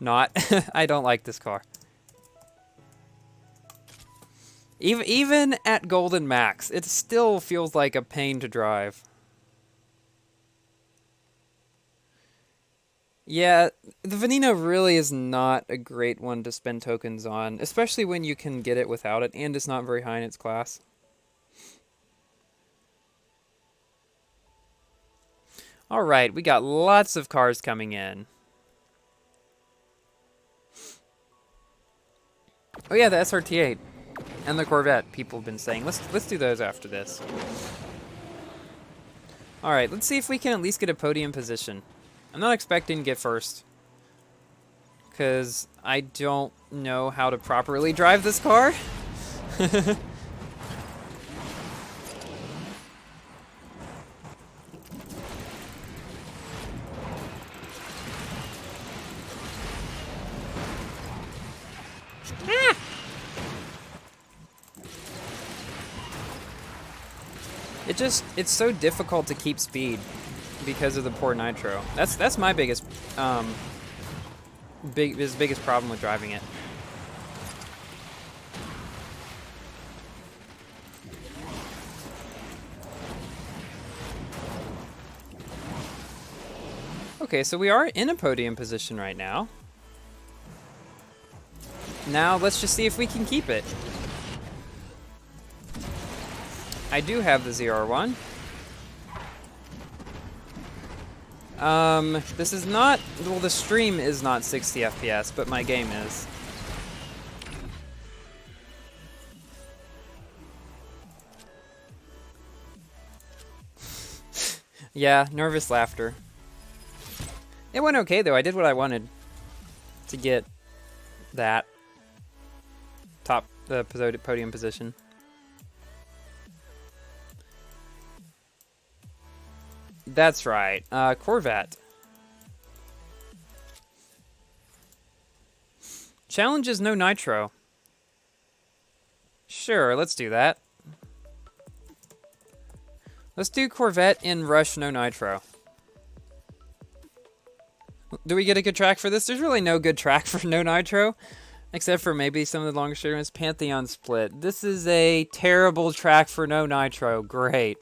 Not. I don't like this car. Even at Golden Max, it still feels like a pain to drive. Yeah, the Venino really is not a great one to spend tokens on, especially when you can get it without it, and it's not very high in its class. Alright, we got lots of cars coming in. Oh yeah, the SRT8 and the Corvette, people have been saying. Let's do those after this. Alright, let's see if we can at least get a podium position. I'm not expecting to get first, because I don't know how to properly drive this car. It's so difficult to keep speed because of the poor nitro. That's my biggest biggest problem with driving it. Okay, so we are in a podium position right now. Now, let's just see if we can keep it. I do have the ZR1. This is not, well, the stream is not 60 FPS, but my game is. Yeah, nervous laughter. It went okay, though. I did what I wanted to get that top podium position. That's right. Corvette. Challenge is no nitro. Sure, let's do that. Let's do Corvette in Rush no nitro. Do we get a good track for this? There's really no good track for no nitro, except for maybe some of the longer straight runs. Pantheon Split. This is a terrible track for no nitro. Great.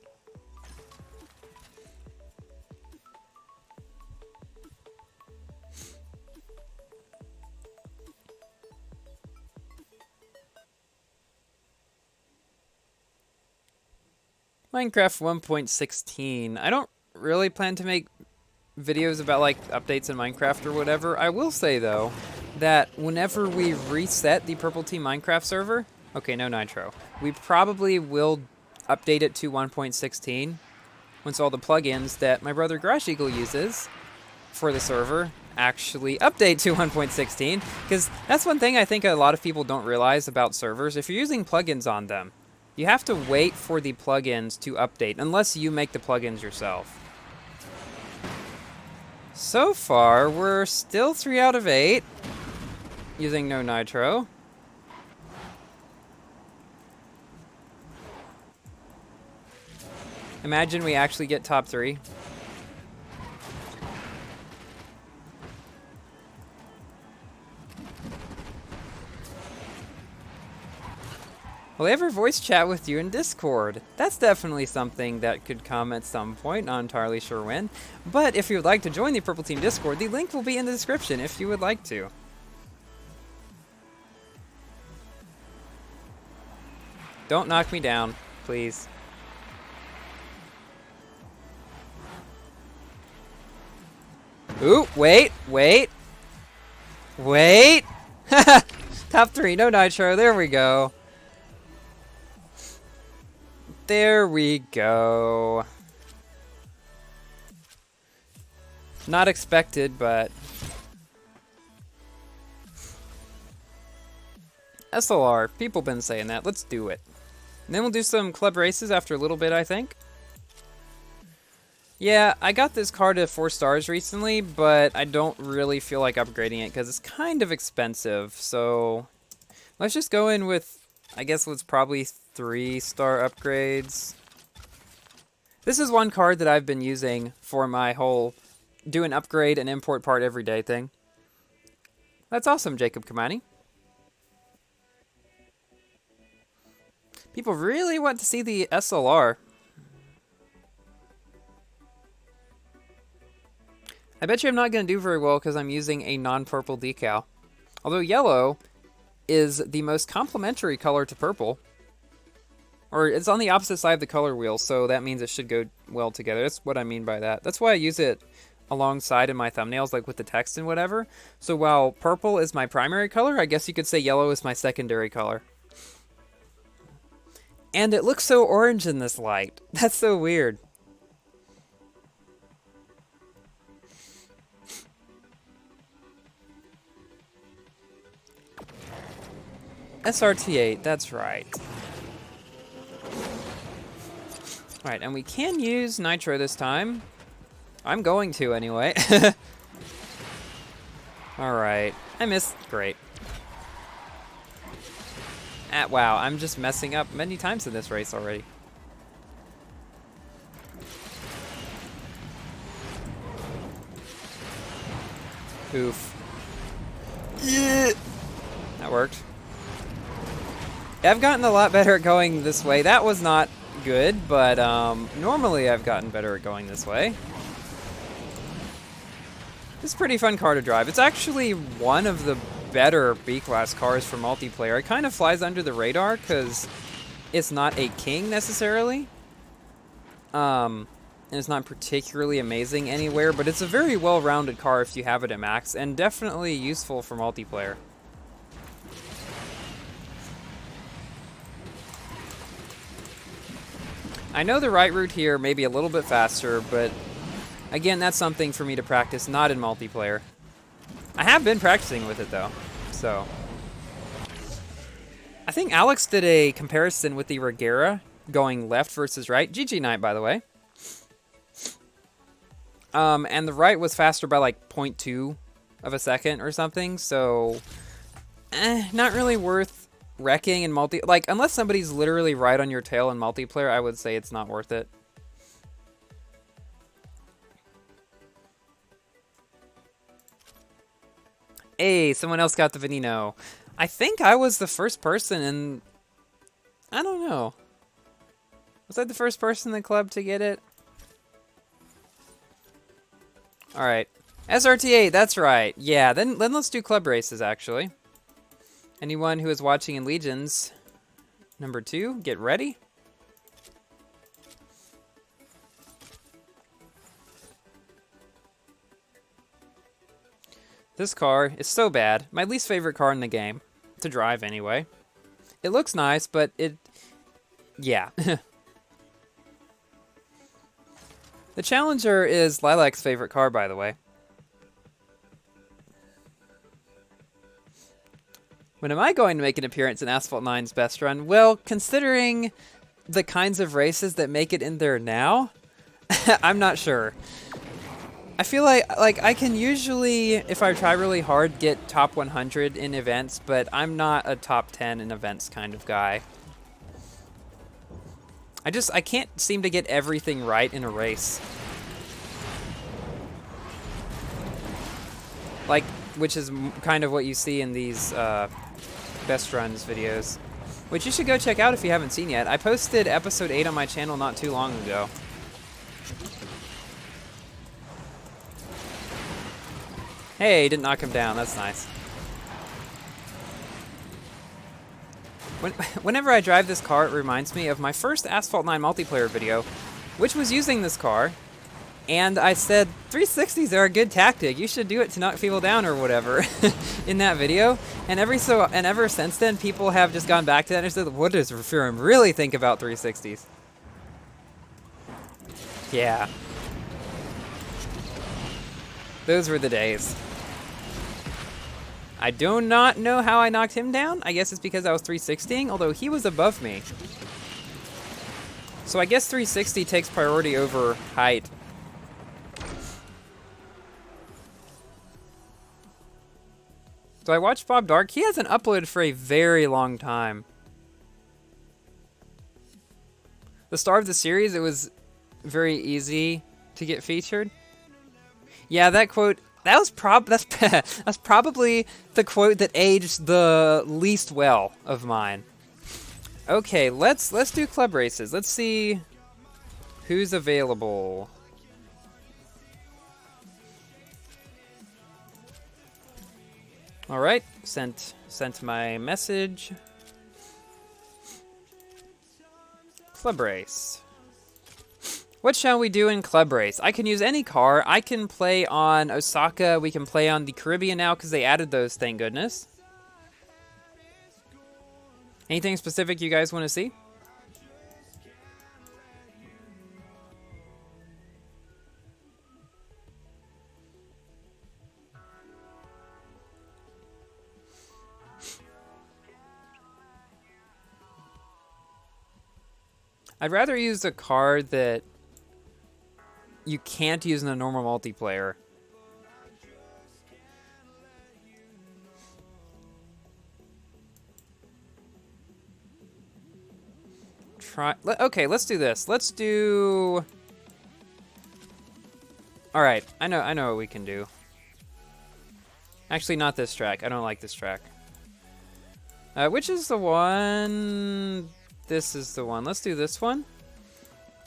Minecraft 1.16. I don't really plan to make videos about like updates in Minecraft or whatever. I will say though that whenever we reset the Purple Team Minecraft server, okay, no nitro, we probably will update it to 1.16 once all the plugins that my brother Grash Eagle uses for the server actually update to 1.16, because that's one thing I think a lot of people don't realize about servers. If you're using plugins on them, you have to wait for the plugins to update, unless you make the plugins yourself. So far, we're still 3 out of 8 using no nitro. Imagine we actually get top 3. Will they ever voice chat with you in Discord? That's definitely something that could come at some point, not entirely sure when. But if you would like to join the Purple Team Discord, the link will be in the description if you would like to. Don't knock me down, please. Ooh, wait. Top 3, no nitro, there we go. There we go. Not expected, but... SLR, people been saying that, let's do it. And then we'll do some club races after a little bit, I think. Yeah, I got this car to 4 stars recently, but I don't really feel like upgrading it because it's kind of expensive. So let's just go in with, I guess let's probably 3-star upgrades. This is one card that I've been using for my whole do an upgrade and import part every day thing. That's awesome, Jacob Kamani. People really want to see the SLR. I bet you I'm not going to do very well because I'm using a non-purple decal. Although yellow is the most complementary color to purple. Or it's on the opposite side of the color wheel, so that means it should go well together. That's what I mean by that. That's why I use it alongside in my thumbnails, like with the text and whatever. So while purple is my primary color, I guess you could say yellow is my secondary color. And it looks so orange in this light. That's so weird. SRT8, that's right. Alright, and we can use nitro this time. I'm going to anyway. Alright, I missed. Great. Wow, I'm just messing up many times in this race already. Oof. Yeah. That worked. I've gotten a lot better at going this way. That was not good, but normally I've gotten better at going this way. It's a pretty fun car to drive. It's actually one of the better B-Class cars for multiplayer. It kind of flies under the radar because it's not a king necessarily. And it's not particularly amazing anywhere, but it's a very well-rounded car if you have it at max, and definitely useful for multiplayer. I know the right route here may be a little bit faster, but again, that's something for me to practice, not in multiplayer. I have been practicing with it though, so. I think Alex did a comparison with the Regera going left versus right. GG Knight, by the way. And the right was faster by like 0.2 of a second or something, so not really worth wrecking in like, unless somebody's literally right on your tail in multiplayer, I would say it's not worth it. Hey, someone else got the Venino. I think I was the first person in... I don't know. Was I the first person in the club to get it? Alright. SRT8, that's right. Yeah, then let's do club races, actually. Anyone who is watching in Legions, number 2, get ready. This car is so bad. My least favorite car in the game. To drive, anyway. It looks nice, but it... yeah. The Challenger is Lilac's favorite car, by the way. When am I going to make an appearance in Asphalt 9's best run? Well, considering the kinds of races that make it in there now, I'm not sure. I feel like I can usually, if I try really hard, get top 100 in events, but I'm not a top 10 in events kind of guy. I can't seem to get everything right in a race. Like, which is kind of what you see in these best runs videos, which you should go check out if you haven't seen yet. I posted episode 8 on my channel not too long ago. Hey, didn't knock him down. That's nice. Whenever I drive this car, it reminds me of my first Asphalt 9 multiplayer video, which was using this car, and I said, 360s are a good tactic. You should do it to knock people down or whatever in that video. And ever since then, people have just gone back to that and said, what does Refurum really think about 360s? Yeah. Those were the days. I do not know how I knocked him down. I guess it's because I was 360ing, although he was above me. So I guess 360 takes priority over height. So I watched Bob Dark. He hasn't uploaded for a very long time. The star of the series, it was very easy to get featured. Yeah, that quote... that's probably the quote that aged the least well of mine. Okay, let's do club races. Let's see who's available. All right, sent my message. Club race. What shall we do in club race? I can use any car. I can play on Osaka. We can play on the Caribbean now because they added those, thank goodness. Anything specific you guys want to see? I'd rather use a car that you can't use in a normal multiplayer. Okay, let's do this. Let's do... Alright, I know what we can do. Actually, not this track. I don't like this track. Which is the one... This is the one. Let's do this one.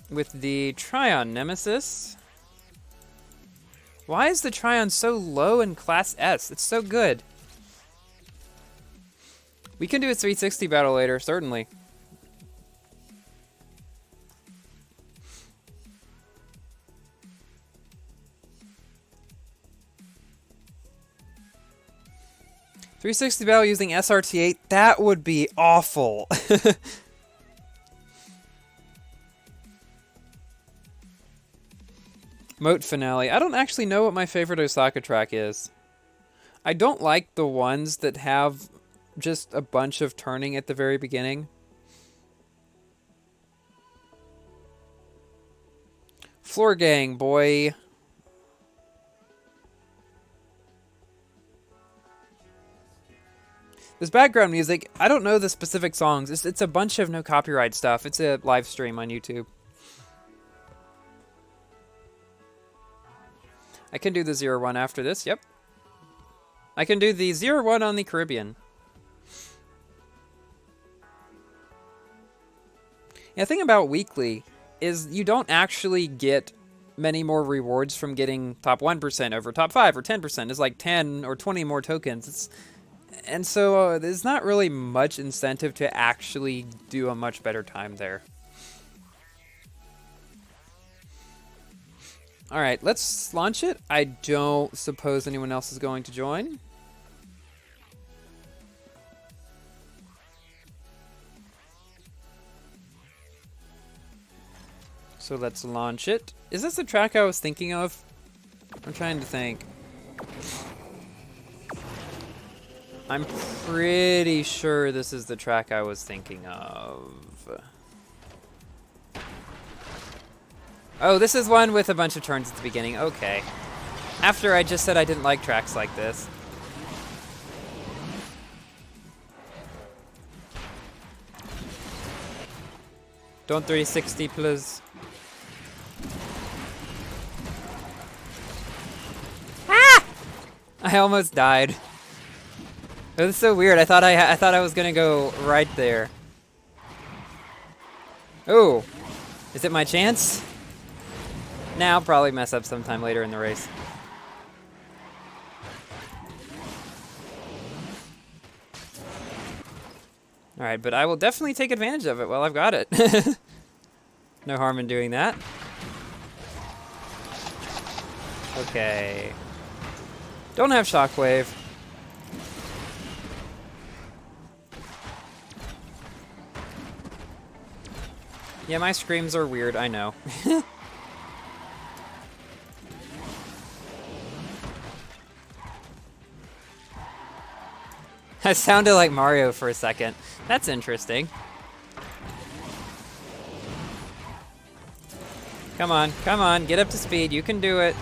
With the Tryon Nemesis. Why is the Tryon so low in Class S? It's so good. We can do a 360 battle later, certainly. .360 battle using SRT8, that would be awful. Moat finale. I don't actually know what my favorite Osaka track is. I don't like the ones that have just a bunch of turning at the very beginning. Floor Gang, boy. This background music, I don't know the specific songs. It's a bunch of no copyright stuff. It's a live stream on YouTube. I can do the 0-1 after this, yep. I can do the 0-1 on the Caribbean. Yeah, the thing about weekly is you don't actually get many more rewards from getting top 1% over top 5 or 10%. It's like 10 or 20 more tokens. And so there's not really much incentive to actually do a much better time there. Alright, let's launch it. I don't suppose anyone else is going to join. So let's launch it. Is this the track I was thinking of? I'm trying to think. I'm pretty sure this is the track I was thinking of. Oh, this is one with a bunch of turns at the beginning. Okay. After I just said I didn't like tracks like this. Don't 360, please. Ah! I almost died. It was so weird. I thought I was gonna go right there. Oh, is it my chance? Nah, I'll probably mess up sometime later in the race. Alright, but I will definitely take advantage of it while I've got it. No harm in doing that. Okay. Don't have shockwave. Yeah, my screams are weird, I know. I sounded like Mario for a second. That's interesting. Come on, get up to speed. You can do it.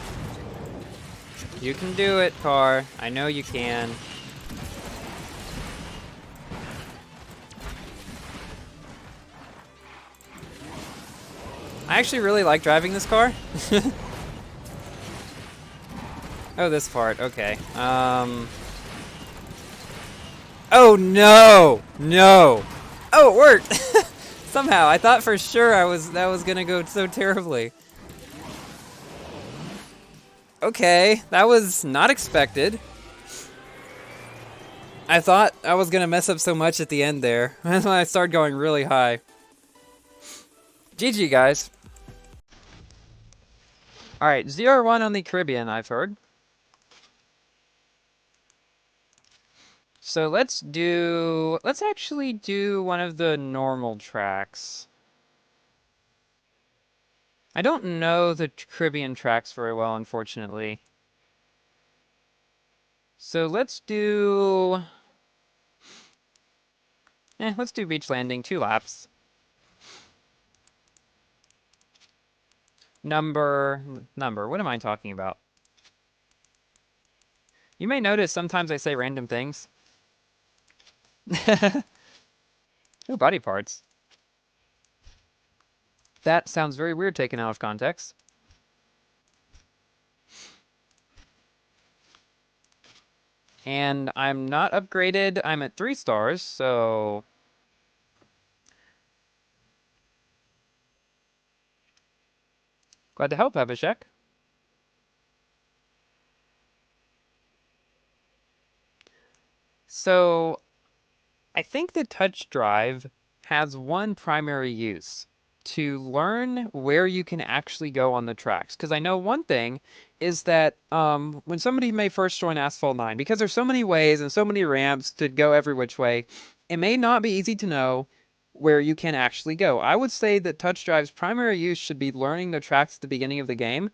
You can do it, car. I know you can. I actually really like driving this car. Oh, this part, okay. Oh no! No! Oh, it worked! Somehow, I thought for sure that was gonna go so terribly. Okay, that was not expected. I thought I was gonna mess up so much at the end there. That's when I started going really high. GG, guys. Alright, 0-1 on the Caribbean, I've heard. So let's actually do one of the normal tracks. I don't know the Caribbean tracks very well, unfortunately. So let's do beach landing, 2 laps. Number, what am I talking about? You may notice sometimes I say random things. Ooh, body parts. That sounds very weird taken out of context. And I'm not upgraded. I'm at 3 stars, so... Glad to help, Abhishek. So I think the touch drive has one primary use to learn where you can actually go on the tracks. Because I know one thing is that when somebody may first join Asphalt 9, because there's so many ways and so many ramps to go every which way, it may not be easy to know where you can actually go. I would say that touch drive's primary use should be learning the tracks at the beginning of the game.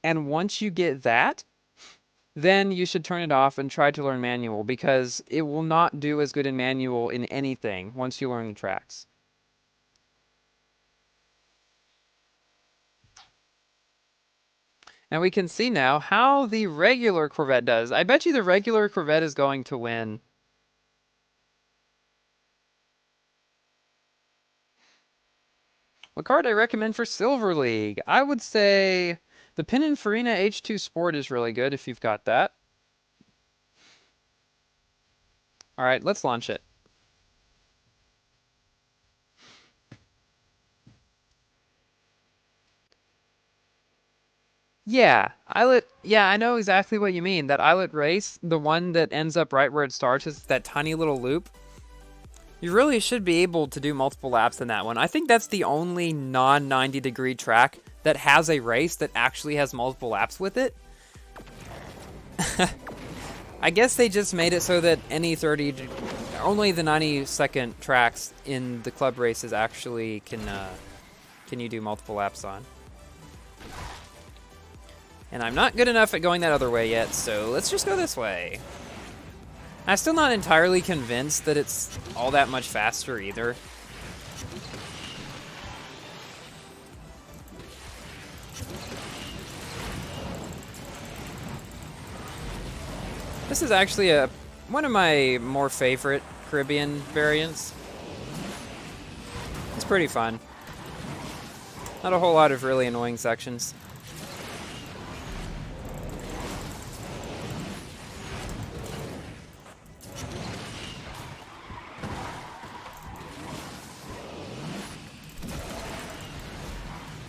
And once you get that, then you should turn it off and try to learn manual because it will not do as good in manual in anything once you learn the tracks. And we can see now how the regular Corvette does. I bet you the regular Corvette is going to win. What card I recommend for Silver League? I would say the Pininfarina H2 Sport is really good if you've got that. All right, let's launch it. Yeah, yeah, I know exactly what you mean. That Islet race, the one that ends up right where it starts, is that tiny little loop. You really should be able to do multiple laps in that one. I think that's the only non-90-degree track that has a race that actually has multiple laps with it. I guess they just made it so that only the 90-second tracks in the club races actually can you do multiple laps on. And I'm not good enough at going that other way yet, so let's just go this way. I'm still not entirely convinced that it's all that much faster either. This is actually one of my more favorite Caribbean variants. It's pretty fun. Not a whole lot of really annoying sections.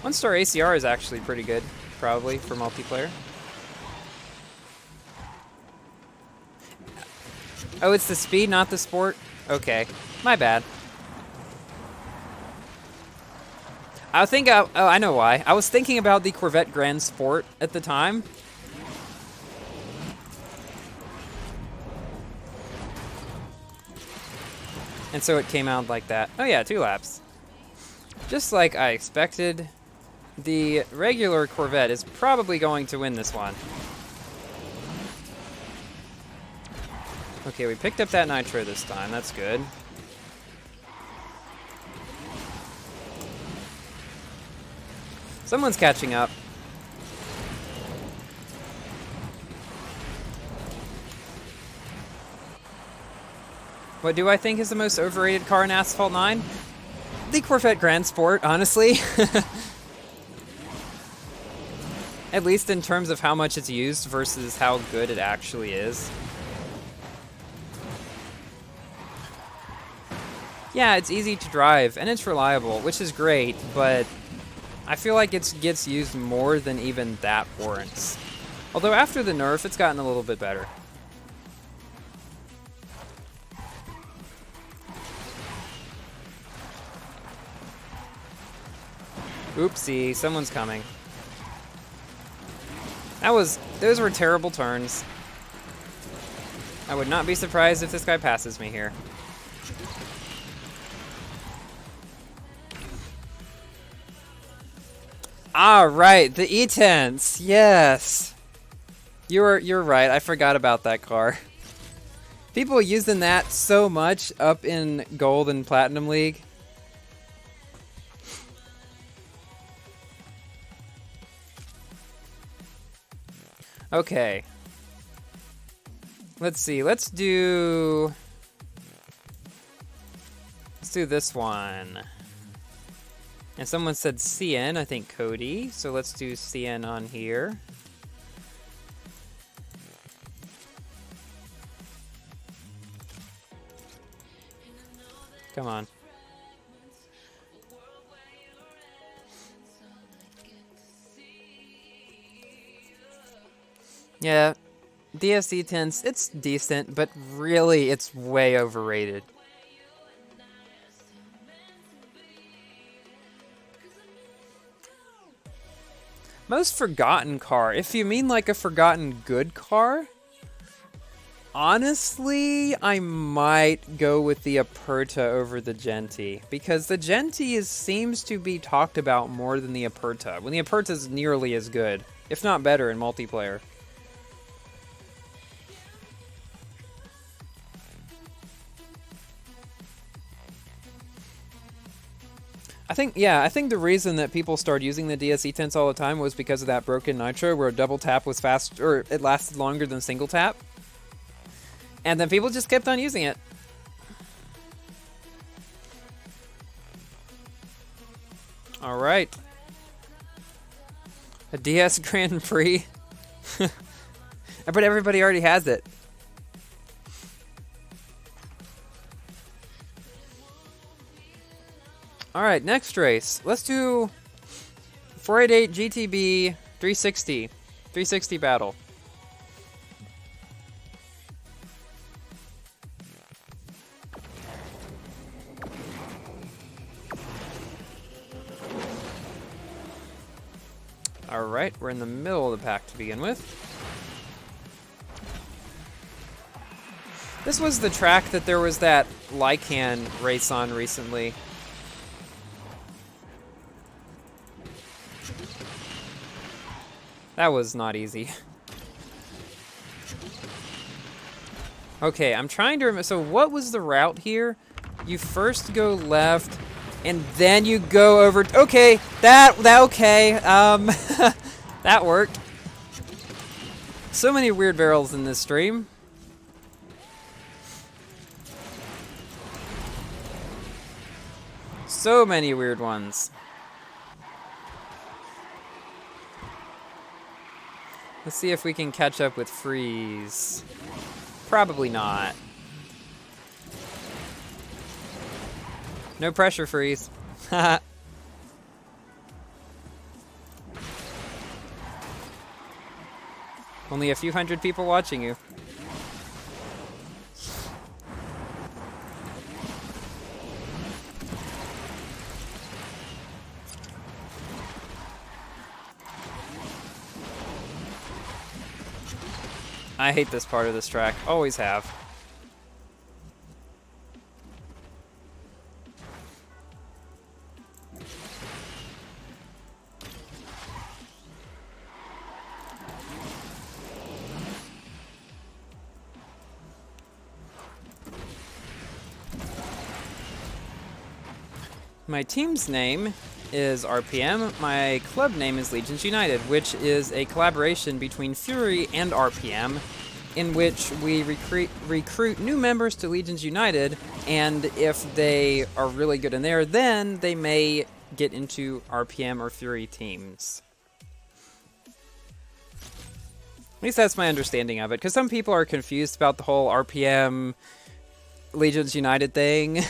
One-star ACR is actually pretty good, probably, for multiplayer. Oh, it's the speed, not the sport? Okay, my bad. Oh, I know why. I was thinking about the Corvette Grand Sport at the time. And so it came out like that. Oh yeah, 2 laps. Just like I expected. The regular Corvette is probably going to win this one. Okay, we picked up that nitro this time. That's good. Someone's catching up. What do I think is the most overrated car in Asphalt 9? The Corvette Grand Sport, honestly. At least in terms of how much it's used versus how good it actually is. Yeah, it's easy to drive, and it's reliable, which is great, but I feel like it gets used more than even that warrants. Although after the nerf, it's gotten a little bit better. Oopsie, someone's coming. Those were terrible turns. I would not be surprised if this guy passes me here. Ah, right, the E-Tense, yes. You're right, I forgot about that car. People using that so much up in Gold and Platinum League. Okay. Let's see. Let's do this one. And someone said CN, I think Cody. So let's do CN on here. Come on. Yeah, DSC tints, it's decent, but really it's way overrated. Most forgotten car. If you mean like a forgotten good car, honestly, I might go with the Aperta over the Genti, because the Genti seems to be talked about more than the Aperta, when the Aperta is nearly as good, if not better, in multiplayer. I think the reason that people started using the DSE tints all the time was because of that broken nitro where a double tap was fast, or it lasted longer than single tap. And then people just kept on using it. All right. A DS Grand Prix. But everybody already has it. Alright, next race. Let's do 488 GTB 360. 360 battle. Alright, we're in the middle of the pack to begin with. This was the track that there was that Lycan race on recently. That was not easy. Okay, I'm trying to remember. So what was the route here? You first go left, and then you go over. Okay, okay. That worked. So many weird barrels in this stream. So many weird ones. Let's see if we can catch up with Freeze. Probably not. No pressure, Freeze. Only a few hundred people watching you. I hate this part of this track. Always have. My team's name is RPM. My club name is Legions United, which is a collaboration between Fury and RPM, in which we recruit new members to Legions United, and if they are really good in there, then they may get into RPM or Fury teams. At least that's my understanding of it, because some people are confused about the whole RPM Legions United thing.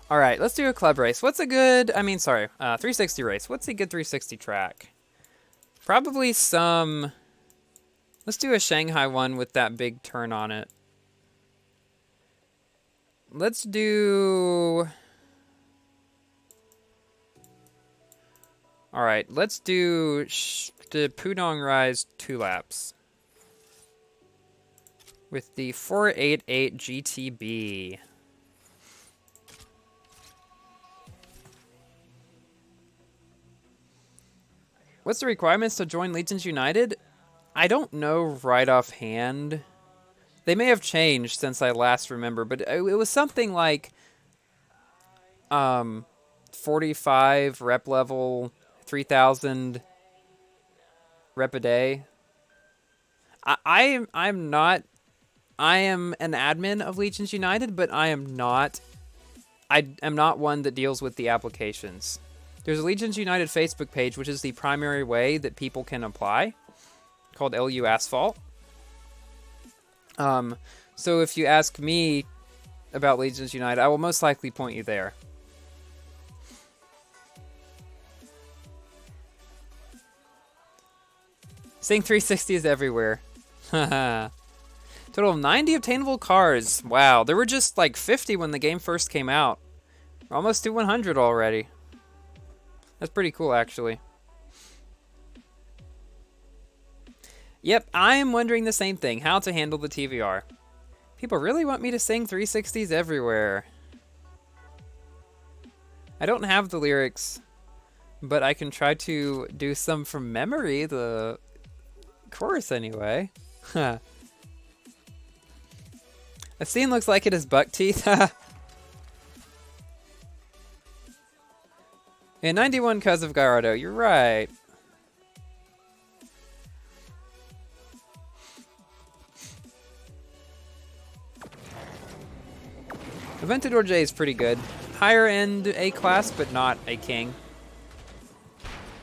Alright, let's do a club race. What's a good, 360 race. What's a good 360 track? Probably some... Let's do a Shanghai one with that big turn on it. Let's do... Alright, let's do the Pudong Rise 2 laps. With the 488 GTB. What's the requirements to join Legions United? I don't know right offhand. They may have changed since I last remember, but it was something like 45 rep level, 3,000 rep a day. I am an admin of Legions United, but I am not one that deals with the applications. There's a Legions United Facebook page, which is the primary way that people can apply, called LU Asphalt. So if you ask me about Legions United, I will most likely point you there. Seeing 360s everywhere. Haha. Total of 90 obtainable cars. Wow, there were just like 50 when the game first came out. We're almost to 100 already. That's pretty cool, actually. Yep, I am wondering the same thing, how to handle the TVR. People really want me to sing 360s everywhere. I don't have the lyrics, but I can try to do some from memory, the chorus anyway. Huh. A scene looks like it has buck teeth. In 91 cuz of Gallardo, you're right. Aventador J is pretty good. Higher end A class, but not a king.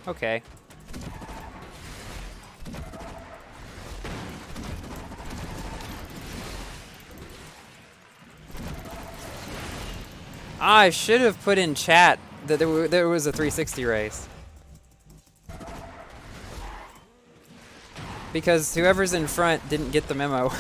Okay. I should have put in chat that there was a 360 race. Because whoever's in front didn't get the memo.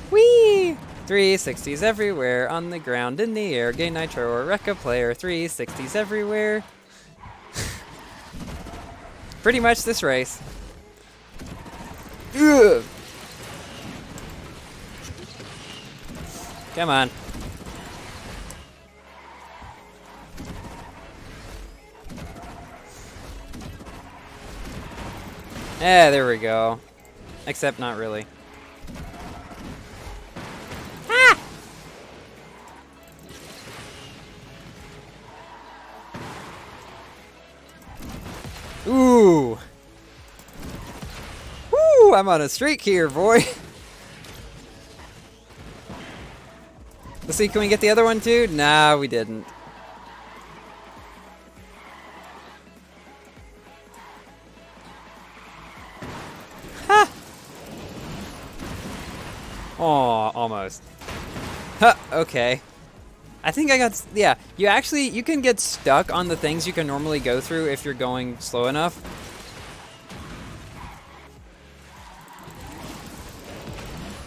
Whee! 360s everywhere, on the ground, in the air, gay nitro or Rekka player, 360s everywhere. Pretty much this race. Ugh. Come on. Yeah, there we go. Except not really. Ah! Ooh. Woo! I'm on a streak here, boy. Let's see, can we get the other one too? Nah, we didn't. Ha! Aw, almost. Huh, okay. I think I got, yeah, you can get stuck on the things you can normally go through if you're going slow enough.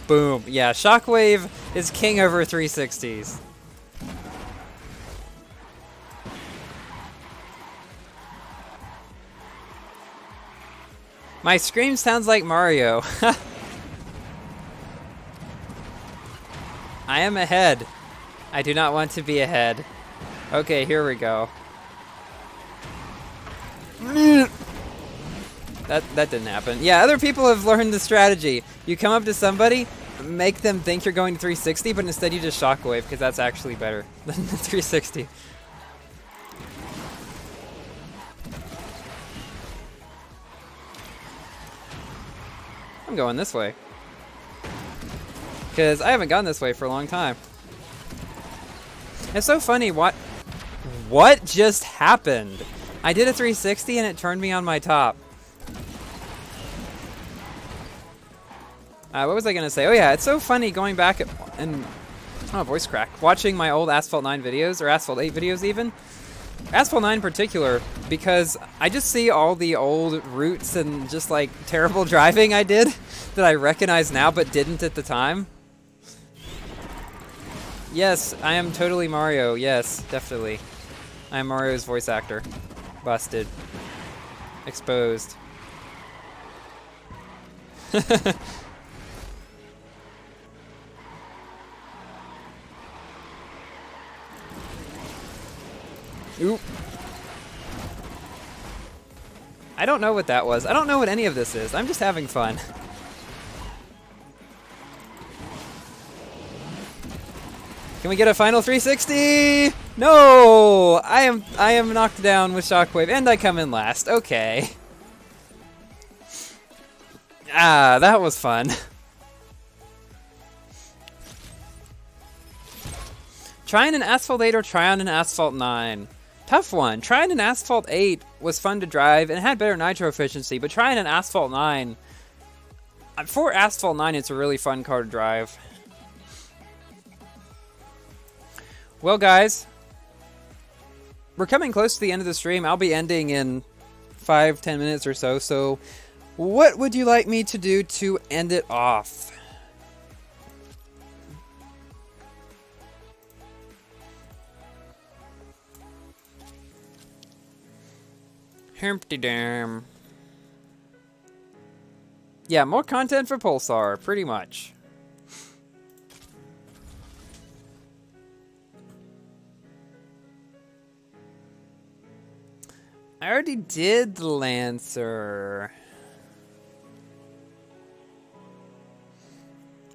Boom. Yeah, Shockwave is king over 360s. My scream sounds like Mario. I am ahead. I do not want to be ahead. Okay, here we go. That didn't happen. Yeah, other people have learned the strategy. You come up to somebody, make them think you're going to 360, but instead you just shockwave, because that's actually better than the 360. I'm going this way. Because I haven't gone this way for a long time. It's so funny, what just happened? I did a 360 and it turned me on my top. What was I gonna say? Oh yeah, it's so funny going back and oh, voice crack. Watching my old Asphalt 9 videos, or Asphalt 8 videos even. Asphalt 9 in particular, because I just see all the old routes and just like terrible driving I did that I recognize now but didn't at the time. Yes, I am totally Mario. Yes, definitely. I am Mario's voice actor. Busted. Exposed. Oop. I don't know what that was. I don't know what any of this is. I'm just having fun. Can we get a final 360? No! I am knocked down with Shockwave and I come in last. Okay. Ah, that was fun. Try on an Asphalt 8 or try on an Asphalt 9? Tough one. Trying an Asphalt 8 was fun to drive and had better nitro efficiency, but trying an Asphalt 9... For Asphalt 9, it's a really fun car to drive. Well, guys, we're coming close to the end of the stream. I'll be ending in 5-10 minutes or so. So what would you like me to do to end it off? Humpty Dam. Yeah, more content for Pulsar, pretty much. I already did the Lancer.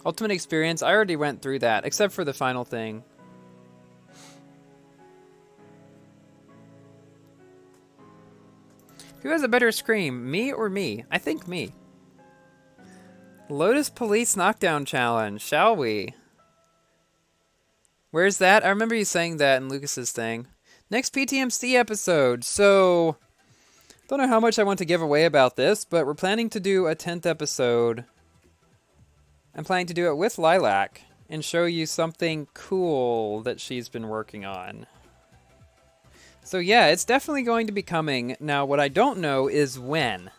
Ultimate Experience, I already went through that, except for the final thing. Who has a better scream, me or me? I think me. Lotus Police Knockdown Challenge, shall we? Where's that? I remember you saying that in Lucas's thing. Next PTMC episode, so... Don't know how much I want to give away about this, but we're planning to do a 10th episode. I'm planning to do it with Lilac and show you something cool that she's been working on. So yeah, it's definitely going to be coming. Now, what I don't know is when.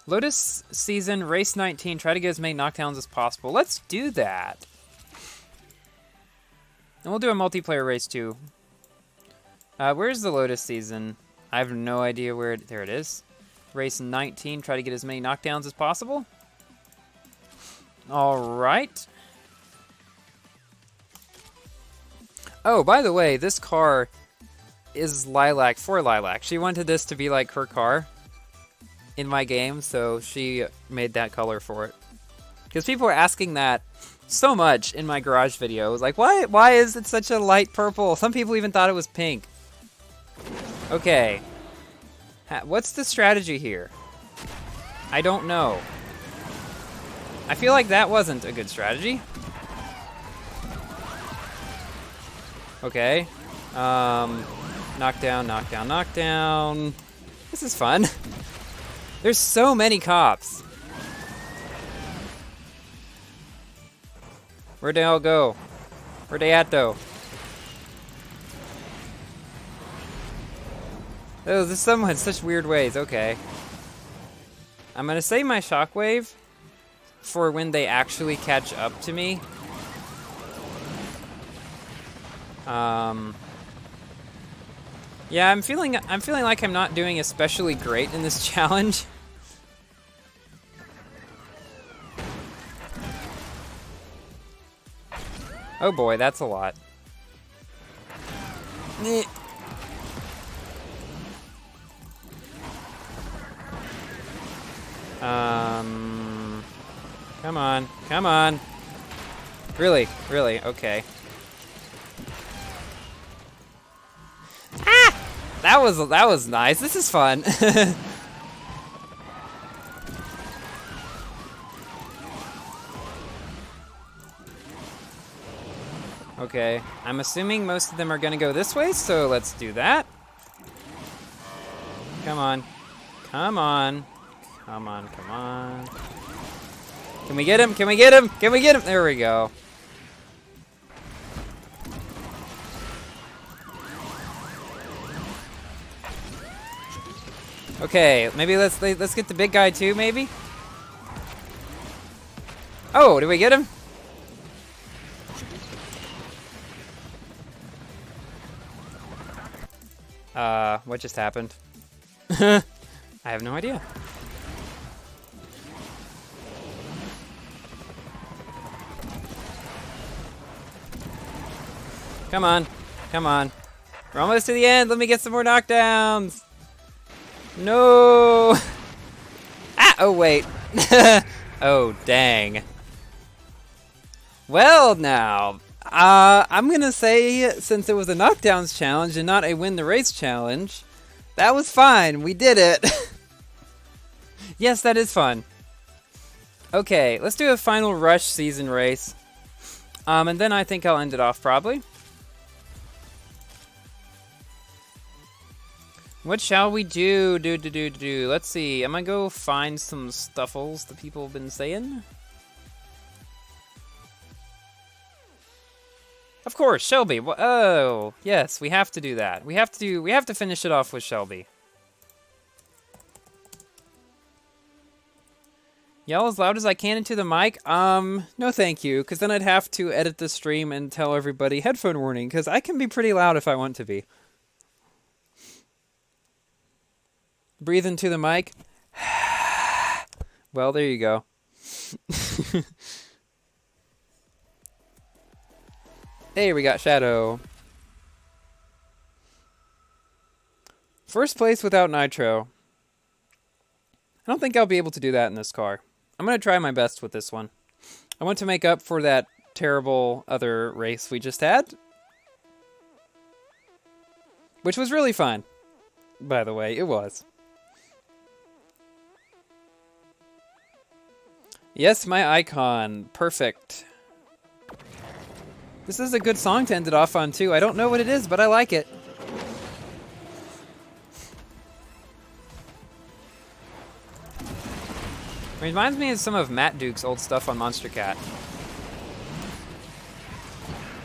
Lotus Season, Race 19, try to get as many knockdowns as possible. Let's do that. And we'll do a multiplayer race too. Where's the Lotus Season? I have no idea where there it is. Race 19, try to get as many knockdowns as possible. Alright. Oh, by the way, this car is Lilac for Lilac. She wanted this to be like her car in my game, so she made that color for it. Because people were asking that so much in my garage video. It was like, why is it such a light purple? Some people even thought it was pink. Okay. What's the strategy here? I don't know. I feel like that wasn't a good strategy. Okay. Knockdown, knockdown, knockdown. This is fun. There's so many cops. Where'd they all go? Where'd they at, though? Oh, this someone in such weird ways. Okay. I'm gonna save my shockwave for when they actually catch up to me. Yeah, I'm feeling like I'm not doing especially great in this challenge. Oh boy, that's a lot. Come on, come on. Really, really, okay. Ah! That was nice. This is fun. Okay, I'm assuming most of them are gonna go this way, so let's do that. Come on. Come on. Come on, come on. Can we get him? Can we get him? Can we get him? There we go. Okay, maybe let's get the big guy too, maybe? Oh, did we get him? What just happened? I have no idea. Come on. Come on. We're almost to the end. Let me get some more knockdowns. No. Ah, oh, wait. Oh, dang. Well, now. I'm gonna say, since it was a knockdowns challenge and not a win the race challenge, that was fine. We did it. Yes, that is fun. Okay, let's do a final rush season race. And then I think I'll end it off probably. What shall we do? Let's see. I'm gonna go find some stuffles that people have been saying. Of course, Shelby. Oh, yes, we have to do that. We have to finish it off with Shelby. Yell as loud as I can into the mic? No thank you, because then I'd have to edit the stream and tell everybody headphone warning, because I can be pretty loud if I want to be. Breathe into the mic. Well, there you go. Hey, we got Shadow. First place without nitro. I don't think I'll be able to do that in this car. I'm going to try my best with this one. I want to make up for that terrible other race we just had. Which was really fun. By the way, it was. Yes, my icon. Perfect. This is a good song to end it off on, too. I don't know what it is, but I like it. Reminds me of some of Matt Duke's old stuff on Monster Cat.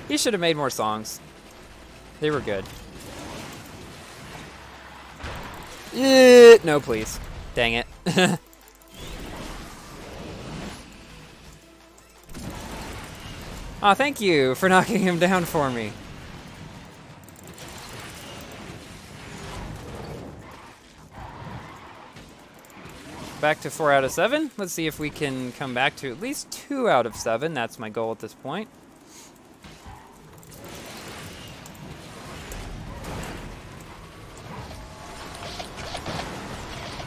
He should have made more songs. They were good. No, please. Dang it. Aw, thank you for knocking him down for me. Back to 4 out of 7. Let's see if we can come back to at least 2 out of 7. That's my goal at this point.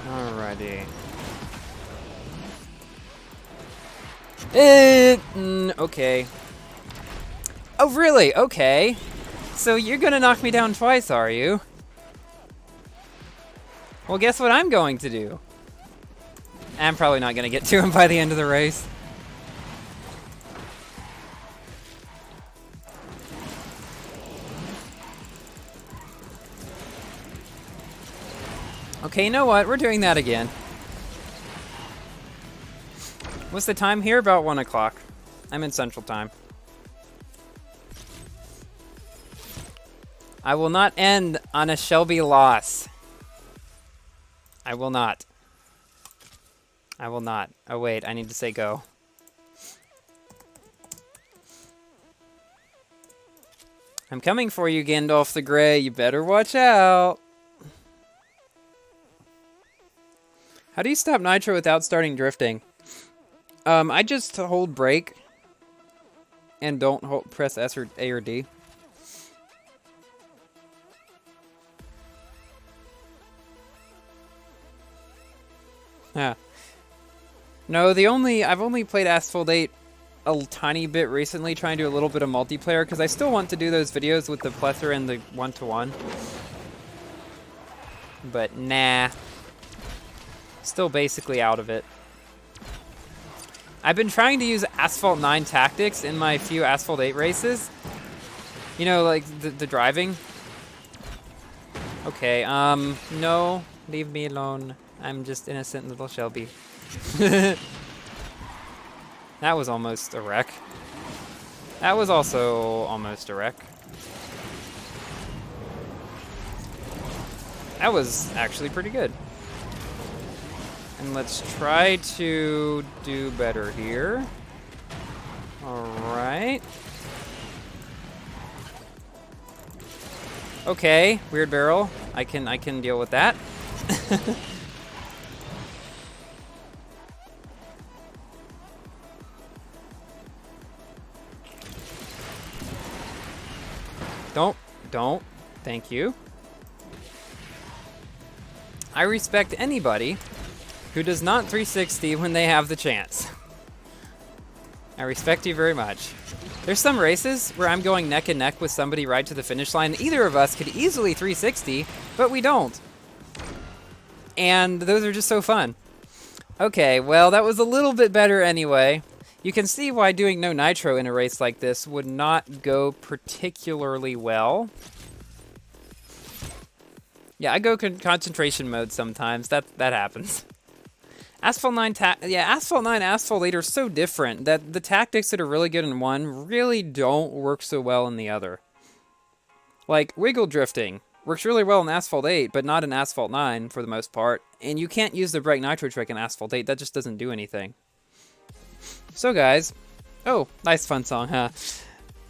Alrighty. Okay. Oh, really? Okay. So you're gonna knock me down twice, are you? Well, guess what I'm going to do? I'm probably not gonna get to him by the end of the race. Okay, you know what? We're doing that again. What's the time here? About 1 o'clock. I'm in Central Time. I will not end on a Shelby loss. I will not. I will not. Oh, wait. I need to say go. I'm coming for you, Gandalf the Grey. You better watch out. How do you stop nitro without starting drifting? I just hold brake and don't press S or A or D. Yeah. No, I've only played Asphalt 8 a tiny bit recently, trying to do a little bit of multiplayer, because I still want to do those videos with the plethora and the 1-to-1. But nah. Still basically out of it. I've been trying to use Asphalt 9 tactics in my few Asphalt 8 races. You know, like the driving. Okay, no, leave me alone. I'm just innocent little Shelby. That was almost a wreck. That was also almost a wreck. That was actually pretty good. And let's try to do better here. Alright. Okay, weird barrel. I can deal with that. Don't. Thank you. I respect anybody who does not 360 when they have the chance. I respect you very much. There's some races where I'm going neck and neck with somebody right to the finish line. Either of us could easily 360, but we don't. And those are just so fun. Okay, well, that was a little bit better anyway. You can see why doing no nitro in a race like this would not go particularly well. Yeah, I go concentration mode sometimes. That happens. Asphalt 9, Asphalt 9, Asphalt 8 are so different that the tactics that are really good in one really don't work so well in the other. Like, wiggle drifting works really well in Asphalt 8, but not in Asphalt 9 for the most part. And you can't use the brake nitro trick in Asphalt 8, that just doesn't do anything. So guys, oh, nice fun song, huh?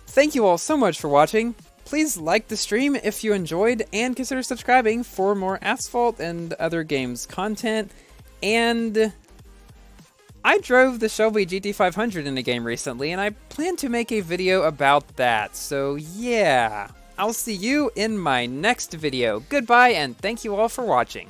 Thank you all so much for watching. Please like the stream if you enjoyed, and consider subscribing for more Asphalt and other games content. And I drove the Shelby GT500 in a game recently, and I plan to make a video about that. So yeah, I'll see you in my next video. Goodbye, and thank you all for watching.